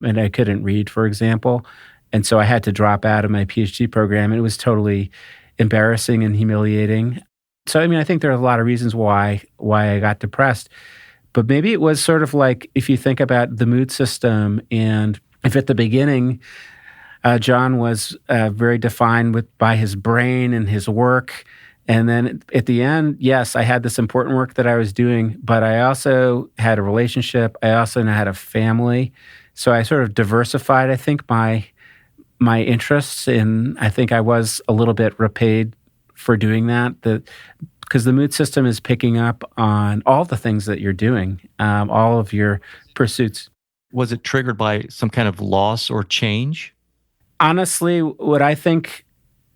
[SPEAKER 1] and I couldn't read, for example. And so I had to drop out of my PhD program, and it was totally embarrassing and humiliating. So, I think there are a lot of reasons why I got depressed. But maybe it was sort of like, if you think about the mood system, and if at the beginning, John was very defined by his brain and his work. And then at the end, yes, I had this important work that I was doing, but I also had a relationship. I also had a family. So I sort of diversified, I think, my interests. And I think I was a little bit repaid for doing that. Because the mood system is picking up on all the things that you're doing, all of your pursuits.
[SPEAKER 2] Was it triggered by some kind of loss or change?
[SPEAKER 1] Honestly, what I think,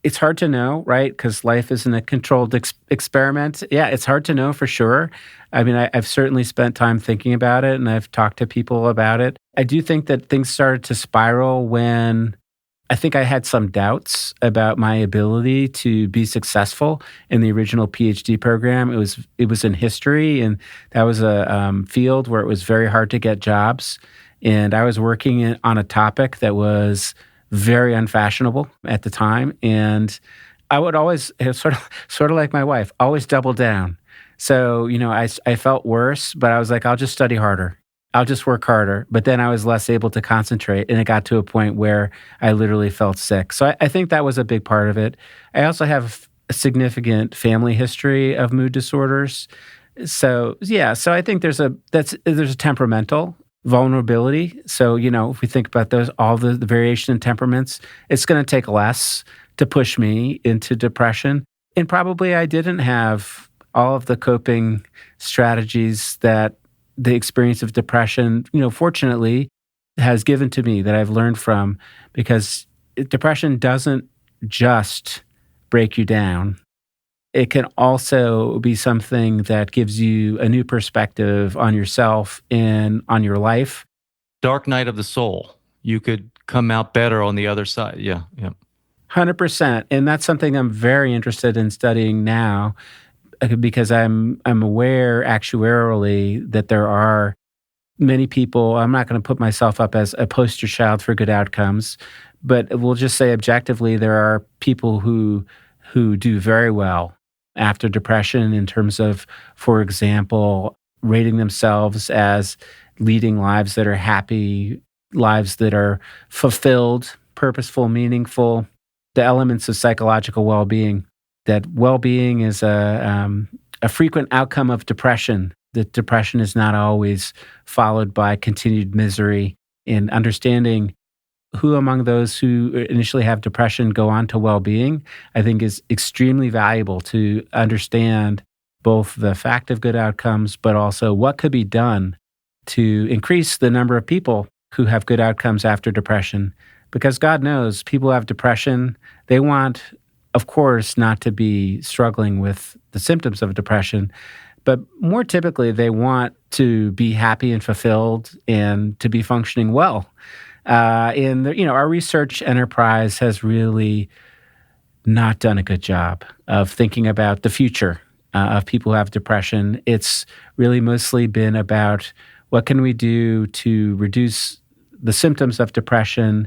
[SPEAKER 1] it's hard to know, right? Because life isn't a controlled experiment. Yeah, it's hard to know for sure. I've certainly spent time thinking about it, and I've talked to people about it. I do think that things started to spiral when I think I had some doubts about my ability to be successful in the original PhD program. It was in history, and that was a field where it was very hard to get jobs. And I was working on a topic that was very unfashionable at the time. And I would always, sort of like my wife, always double down. So, I felt worse, but I was like, I'll just study harder. I'll just work harder. But then I was less able to concentrate. And it got to a point where I literally felt sick. So I think that was a big part of it. I also have a significant family history of mood disorders. So, yeah. So I think there's a temperamental vulnerability. So, if we think about those, all the variation in temperaments, it's going to take less to push me into depression. And probably I didn't have all of the coping strategies that the experience of depression, fortunately, has given to me that I've learned from, because depression doesn't just break you down. It can also be something that gives you a new perspective on yourself and on your life.
[SPEAKER 2] Dark night of the soul. You could come out better on the other side. Yeah, yeah.
[SPEAKER 1] 100%. And that's something I'm very interested in studying now, because I'm aware actuarially that there are many people. I'm not going to put myself up as a poster child for good outcomes, but we'll just say objectively there are people who do very well after depression in terms of, for example, rating themselves as leading lives that are happy, lives that are fulfilled, purposeful, meaningful, the elements of psychological well-being. That well-being is a frequent outcome of depression, that depression is not always followed by continued misery. And understanding who among those who initially have depression go on to well-being, I think is extremely valuable to understand both the fact of good outcomes, but also what could be done to increase the number of people who have good outcomes after depression. Because God knows people who have depression, they want, of course, not to be struggling with the symptoms of depression, but more typically they want to be happy and fulfilled and to be functioning well. Our research enterprise has really not done a good job of thinking about the future of people who have depression. It's really mostly been about what can we do to reduce the symptoms of depression,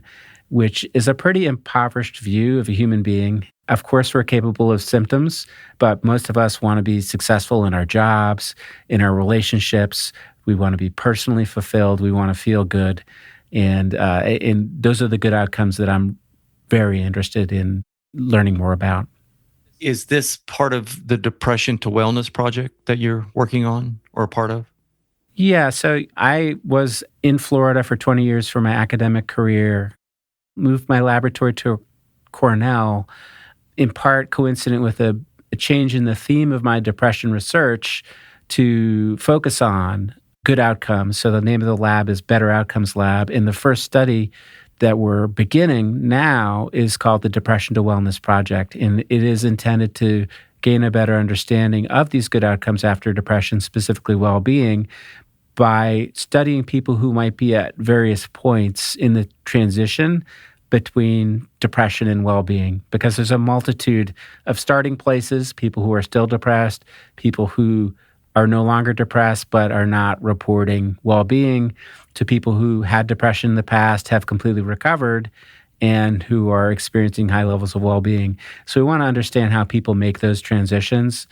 [SPEAKER 1] which is a pretty impoverished view of a human being. Of course, we're capable of symptoms, but most of us want to be successful in our jobs, in our relationships. We want to be personally fulfilled. We want to feel good. And those are the good outcomes that I'm very interested in learning more about.
[SPEAKER 2] Is this part of the Depression to Wellness project that you're working on or a part of?
[SPEAKER 1] Yeah, so I was in Florida for 20 years for my academic career, moved my laboratory to Cornell, in part coincident with a change in the theme of my depression research to focus on good outcomes. So the name of the lab is Better Outcomes Lab. And the first study that we're beginning now is called the Depression to Wellness Project. And it is intended to gain a better understanding of these good outcomes after depression, specifically well-being, by studying people who might be at various points in the transition between depression and well-being, because there's a multitude of starting places, people who are still depressed, people who are no longer depressed but are not reporting well-being, to people who had depression in the past, have completely recovered, and who are experiencing high levels of well-being. So we want to understand how people make those transitions,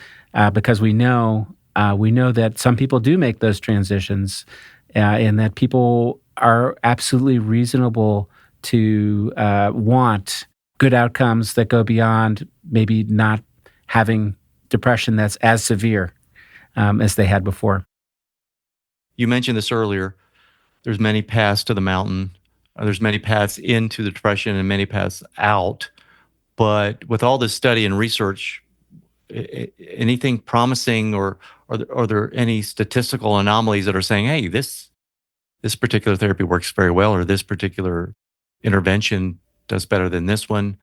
[SPEAKER 1] because we know that some people do make those transitions, and that people are absolutely reasonable to want good outcomes that go beyond maybe not having depression that's as severe as they had before.
[SPEAKER 2] You mentioned this earlier. There's many paths to the mountain. There's many paths into the depression and many paths out. But with all this study and research, anything promising, or are there any statistical anomalies that are saying, hey, this particular therapy works very well, or this particular intervention does better than this one?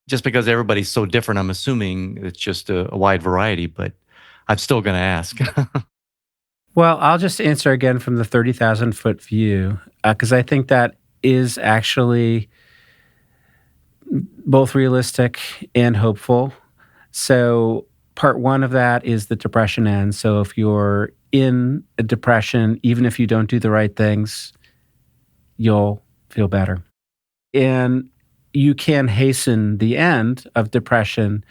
[SPEAKER 2] Just because everybody's so different, I'm assuming it's just a wide variety, but I'm still going to ask.
[SPEAKER 1] Well, I'll just answer again from the 30,000-foot view, because I think that is actually both realistic and hopeful. So part one of that is the depression end. So if you're in a depression, even if you don't do the right things, you'll feel better. And you can hasten the end of depression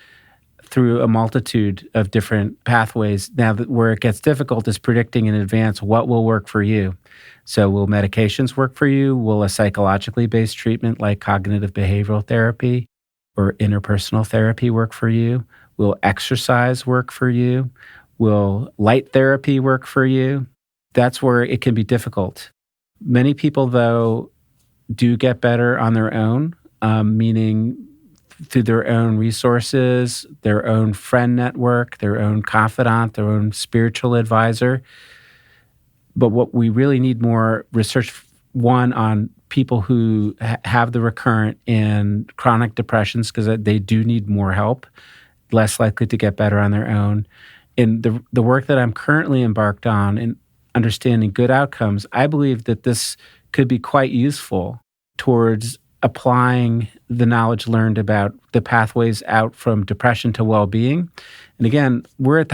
[SPEAKER 1] through a multitude of different pathways. Now, where it gets difficult is predicting in advance what will work for you. So will medications work for you? Will a psychologically based treatment like cognitive behavioral therapy or interpersonal therapy work for you? Will exercise work for you? Will light therapy work for you? That's where it can be difficult. Many people, though, do get better on their own, meaning through their own resources, their own friend network, their own confidant, their own spiritual advisor. But what we really need more research, one, on people who have the recurrent and chronic depressions, because they do need more help, less likely to get better on their own. In the work that I'm currently embarked on in understanding good outcomes, I believe that this could be quite useful towards applying the knowledge learned about the pathways out from depression to well-being. And again, we're at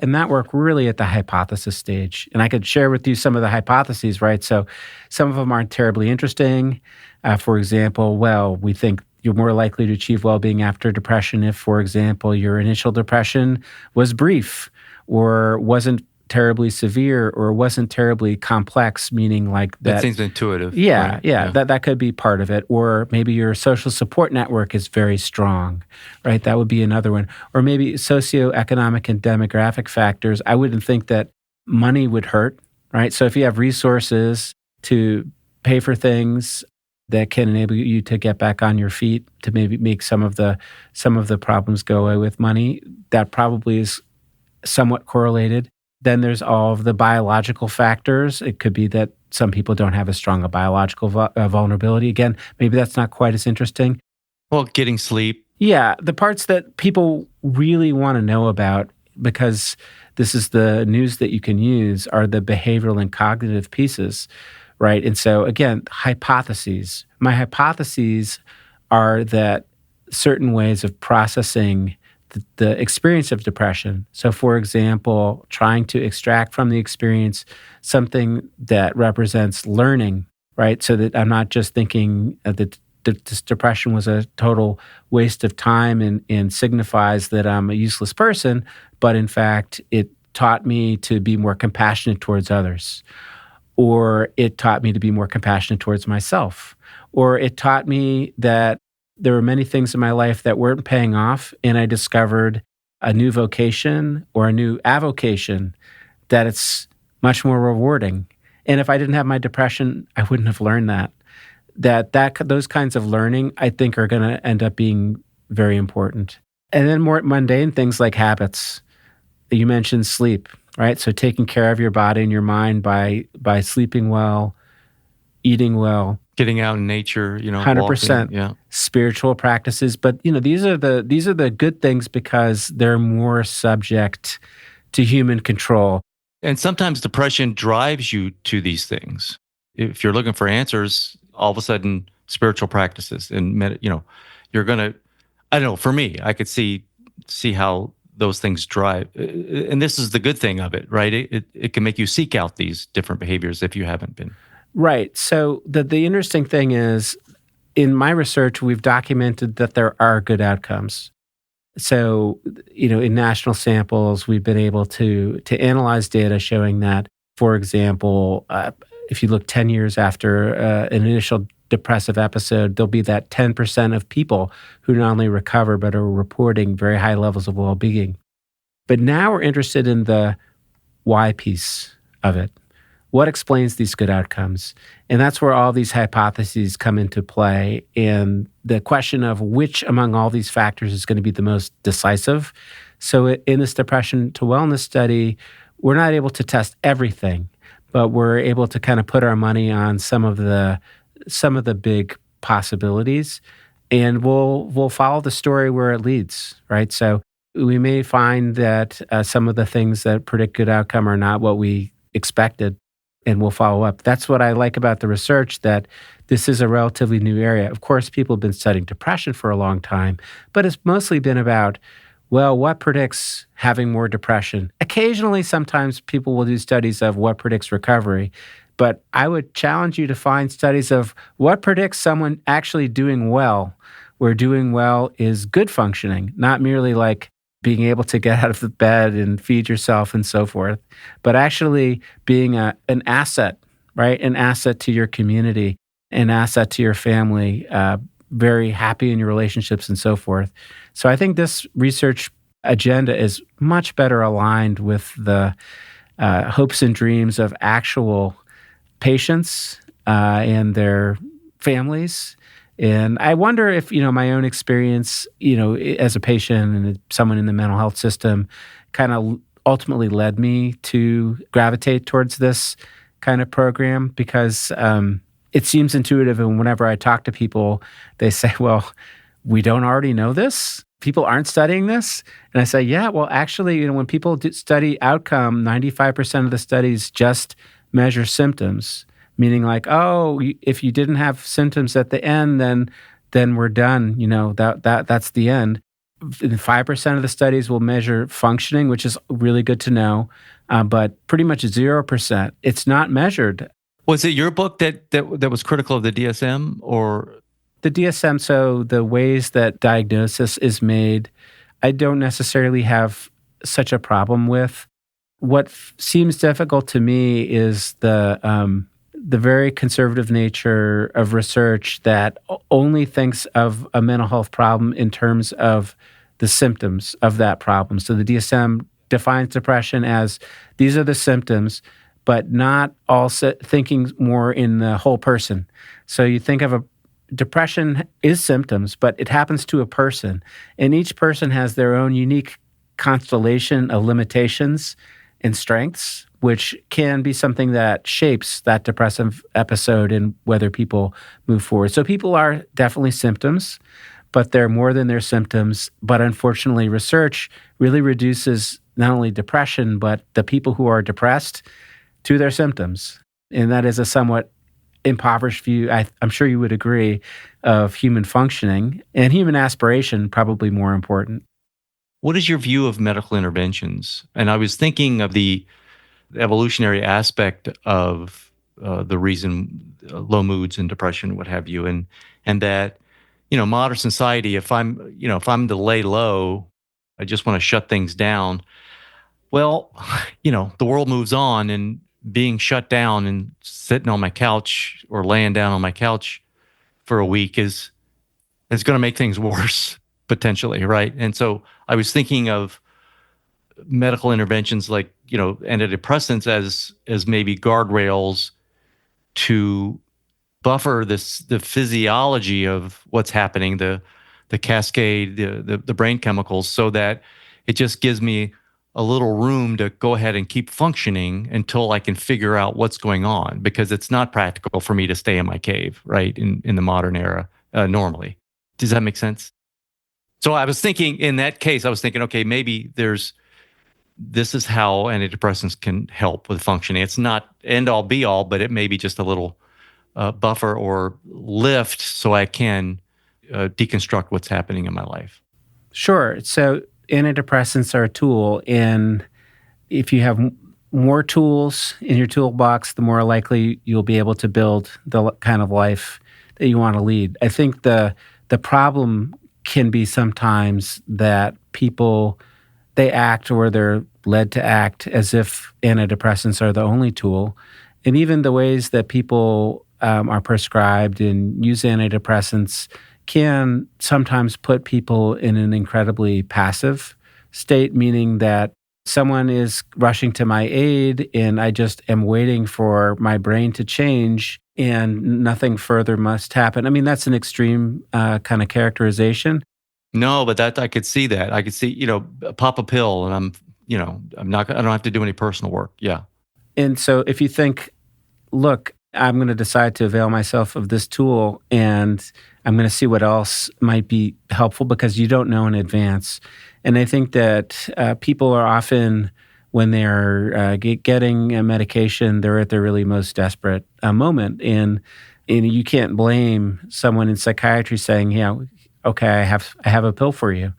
[SPEAKER 1] in that work, we're really at the hypothesis stage. And I could share with you some of the hypotheses, right? So some of them aren't terribly interesting. For example, we think you're more likely to achieve well-being after depression if, for example, your initial depression was brief or wasn't terribly severe or wasn't terribly complex, meaning like that.
[SPEAKER 2] That seems intuitive.
[SPEAKER 1] Yeah,
[SPEAKER 2] right?
[SPEAKER 1] yeah, that could be part of it. Or maybe your social support network is very strong, right? That would be another one. Or maybe socioeconomic and demographic factors. I wouldn't think that money would hurt, right? So if you have resources to pay for things that can enable you to get back on your feet, to maybe make some of the problems go away with money, that probably is somewhat correlated. Then there's all of the biological factors. It could be that some people don't have as strong a biological vulnerability. Again, maybe that's not quite as interesting.
[SPEAKER 2] Well, getting sleep.
[SPEAKER 1] Yeah, the parts that people really want to know about, because this is the news that you can use, are the behavioral and cognitive pieces, right? And so again, hypotheses. My hypotheses are that certain ways of processing the experience of depression. So, for example, trying to extract from the experience something that represents learning, right? So that I'm not just thinking that this depression was a total waste of time and signifies that I'm a useless person, but in fact, it taught me to be more compassionate towards others, or it taught me to be more compassionate towards myself, or it taught me that there were many things in my life that weren't paying off, and I discovered a new vocation or a new avocation that it's much more rewarding. And if I didn't have my depression, I wouldn't have learned that. Those kinds of learning, I think, are going to end up being very important. And then more mundane things like habits. You mentioned sleep, right? So taking care of your body and your mind by sleeping well, eating well,
[SPEAKER 2] getting out in nature,
[SPEAKER 1] 100%.
[SPEAKER 2] Walking, yeah.
[SPEAKER 1] Spiritual practices, but these are the good things because they're more subject to human control.
[SPEAKER 2] And sometimes depression drives you to these things. If you're looking for answers, all of a sudden spiritual practices and you're gonna. I don't know. For me, I could see how those things drive, and this is the good thing of it, right? It can make you seek out these different behaviors if you haven't been.
[SPEAKER 1] Right. So the interesting thing is, in my research, we've documented that there are good outcomes. So, in national samples, we've been able to analyze data showing that, for example, if you look 10 years after an initial depressive episode, there'll be that 10% of people who not only recover, but are reporting very high levels of well-being. But now we're interested in the why piece of it. What explains these good outcomes? And that's where all these hypotheses come into play. And the question of which among all these factors is going to be the most decisive. So in this depression to wellness study, we're not able to test everything, but we're able to kind of put our money on some of the big possibilities, and we'll follow the story where it leads, right? So we may find that some of the things that predict good outcome are not what we expected, and we'll follow up. That's what I like about the research, that this is a relatively new area. Of course, people have been studying depression for a long time, but it's mostly been about, what predicts having more depression? Occasionally, sometimes people will do studies of what predicts recovery, but I would challenge you to find studies of what predicts someone actually doing well, where doing well is good functioning, not merely like being able to get out of the bed and feed yourself and so forth, but actually being an asset, right? An asset to your community, an asset to your family, very happy in your relationships and so forth. So I think this research agenda is much better aligned with the hopes and dreams of actual patients and their families. And I wonder if, my own experience, as a patient and someone in the mental health system kind of ultimately led me to gravitate towards this kind of program because it seems intuitive. And whenever I talk to people, they say, well, we don't already know this? People aren't studying this? And I say, yeah, well, actually, when people study outcome, 95% of the studies just measure symptoms. Meaning like, if you didn't have symptoms at the end, then we're done. That's the end. 5% of the studies will measure functioning, which is really good to know, but pretty much 0%. It's not measured.
[SPEAKER 2] Was it your book that was critical of the DSM or?
[SPEAKER 1] The DSM, so the ways that diagnosis is made, I don't necessarily have such a problem with. What seems difficult to me is the very conservative nature of research that only thinks of a mental health problem in terms of the symptoms of that problem. So the DSM defines depression as these are the symptoms, but not also thinking more in the whole person. So you think of depression is symptoms, but it happens to a person. And each person has their own unique constellation of limitations and strengths, which can be something that shapes that depressive episode and whether people move forward. So people are definitely symptoms, but they're more than their symptoms. But unfortunately, research really reduces not only depression, but the people who are depressed to their symptoms. And that is a somewhat impoverished view, I'm sure you would agree, of human functioning and human aspiration, probably more important.
[SPEAKER 2] What is your view of medical interventions? And I was thinking of the evolutionary aspect of the reason low moods and depression, what have you, and that modern society, if I'm to lay low, I just want to shut things down. Well, the world moves on, and being shut down and sitting on my couch or laying down on my couch for a week is going to make things worse potentially, right? And so I was thinking of medical interventions like antidepressants as maybe guardrails to buffer the physiology of what's happening, the cascade, the brain chemicals, so that it just gives me a little room to go ahead and keep functioning until I can figure out what's going on, because it's not practical for me to stay in my cave, right, in the modern era normally. Does that make sense? So I was thinking, in that case, okay, maybe this is how antidepressants can help with functioning. It's not end all be all, but it may be just a little buffer or lift so I can deconstruct what's happening in my life.
[SPEAKER 1] Sure. So antidepressants are a tool, and if you have more tools in your toolbox, the more likely you'll be able to build the kind of life that you want to lead. I think the problem can be sometimes that people, they act or they're led to act as if antidepressants are the only tool. And even the ways that people are prescribed and use antidepressants can sometimes put people in an incredibly passive state, meaning that someone is rushing to my aid and I just am waiting for my brain to change and nothing further must happen. I mean, that's an extreme kind of characterization.
[SPEAKER 2] No, but I could see that. I could see, pop a pill and I don't have to do any personal work. Yeah.
[SPEAKER 1] And so if you think, look, I'm going to decide to avail myself of this tool and I'm going to see what else might be helpful, because you don't know in advance. And I think that people are often, when they're getting a medication, they're at their really most desperate moment. And you can't blame someone in psychiatry saying, okay, I have a pill for you.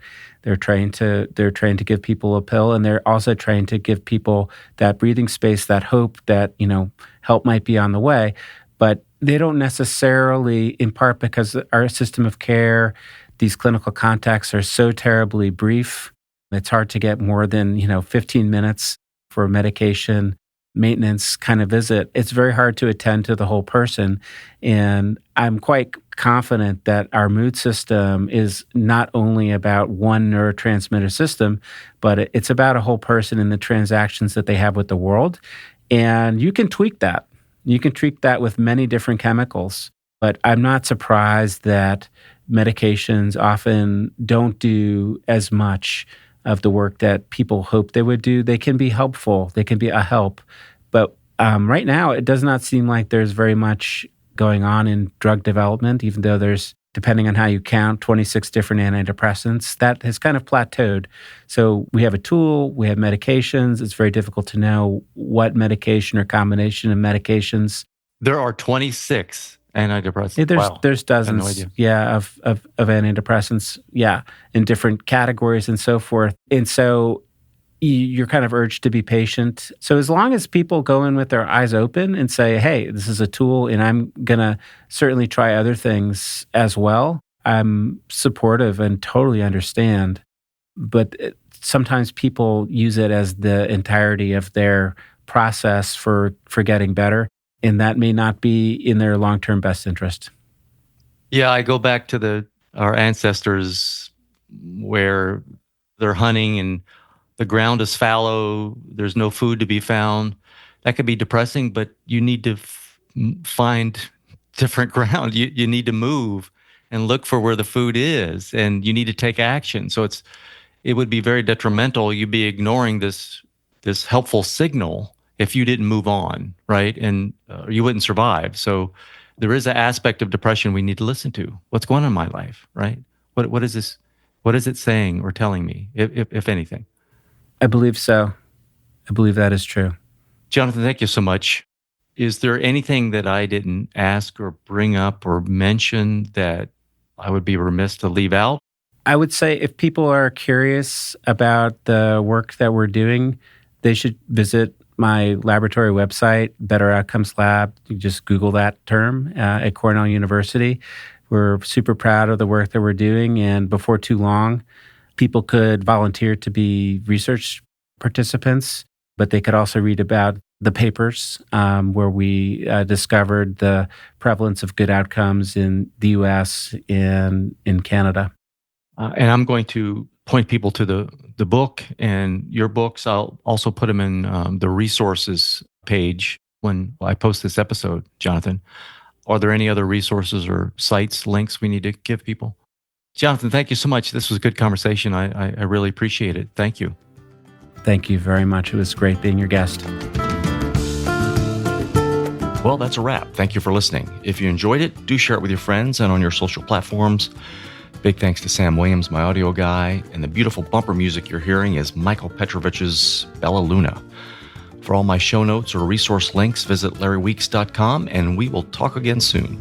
[SPEAKER 1] They're trained to give people a pill, and they're also trained to give people that breathing space, that hope that, help might be on the way. But they don't necessarily, in part because our system of care, these clinical contacts are so terribly brief. It's hard to get more than, 15 minutes for a medication maintenance kind of visit. It's very hard to attend to the whole person. And I'm quite confident that our mood system is not only about one neurotransmitter system, but it's about a whole person and the transactions that they have with the world. And you can tweak that. You can treat that with many different chemicals, but I'm not surprised that medications often don't do as much of the work that people hope they would do. They can be helpful. They can be a help. But right now, it does not seem like there's very much going on in drug development, even though there's, depending on how you count, 26 different antidepressants. That has kind of plateaued. So we have a tool, we have medications. It's very difficult to know what medication or combination of medications.
[SPEAKER 2] There are 26 antidepressants.
[SPEAKER 1] Yeah, there's dozens,
[SPEAKER 2] I had no idea.
[SPEAKER 1] yeah, of antidepressants, yeah, in different categories and so forth. And so you're kind of urged to be patient. So as long as people go in with their eyes open and say, hey, this is a tool and I'm going to certainly try other things as well, I'm supportive and totally understand. But sometimes people use it as the entirety of their process for getting better. And that may not be in their long-term best interest.
[SPEAKER 2] Yeah, I go back to our ancestors where they're hunting and the ground is fallow, there's no food to be found. That could be depressing, but you need to find different ground. You need to move and look for where the food is, and you need to take action. So it would be very detrimental. You'd be ignoring this helpful signal if you didn't move on, right? And you wouldn't survive. So there is an aspect of depression we need to listen to. What's going on in my life, right? What is this? What is it saying or telling me, if anything?
[SPEAKER 1] I believe so. I believe that is true.
[SPEAKER 2] Jonathan, thank you so much. Is there anything that I didn't ask or bring up or mention that I would be remiss to leave out?
[SPEAKER 1] I would say if people are curious about the work that we're doing, they should visit my laboratory website, Better Outcomes Lab. You just Google that term at Cornell University. We're super proud of the work that we're doing, and before too long, people could volunteer to be research participants, but they could also read about the papers where we discovered the prevalence of good outcomes in the U.S. and in Canada.
[SPEAKER 2] And I'm going to point people to the book and your books. I'll also put them in the resources page when I post this episode, Jonathan. Are there any other resources or sites, links we need to give people? Jonathan, thank you so much. This was a good conversation. I really appreciate it. Thank you.
[SPEAKER 1] Thank you very much. It was great being your guest.
[SPEAKER 2] Well, that's a wrap. Thank you for listening. If you enjoyed it, do share it with your friends and on your social platforms. Big thanks to Sam Williams, my audio guy, and the beautiful bumper music you're hearing is Michael Petrovich's Bella Luna. For all my show notes or resource links, visit LarryWeeks.com, and we will talk again soon.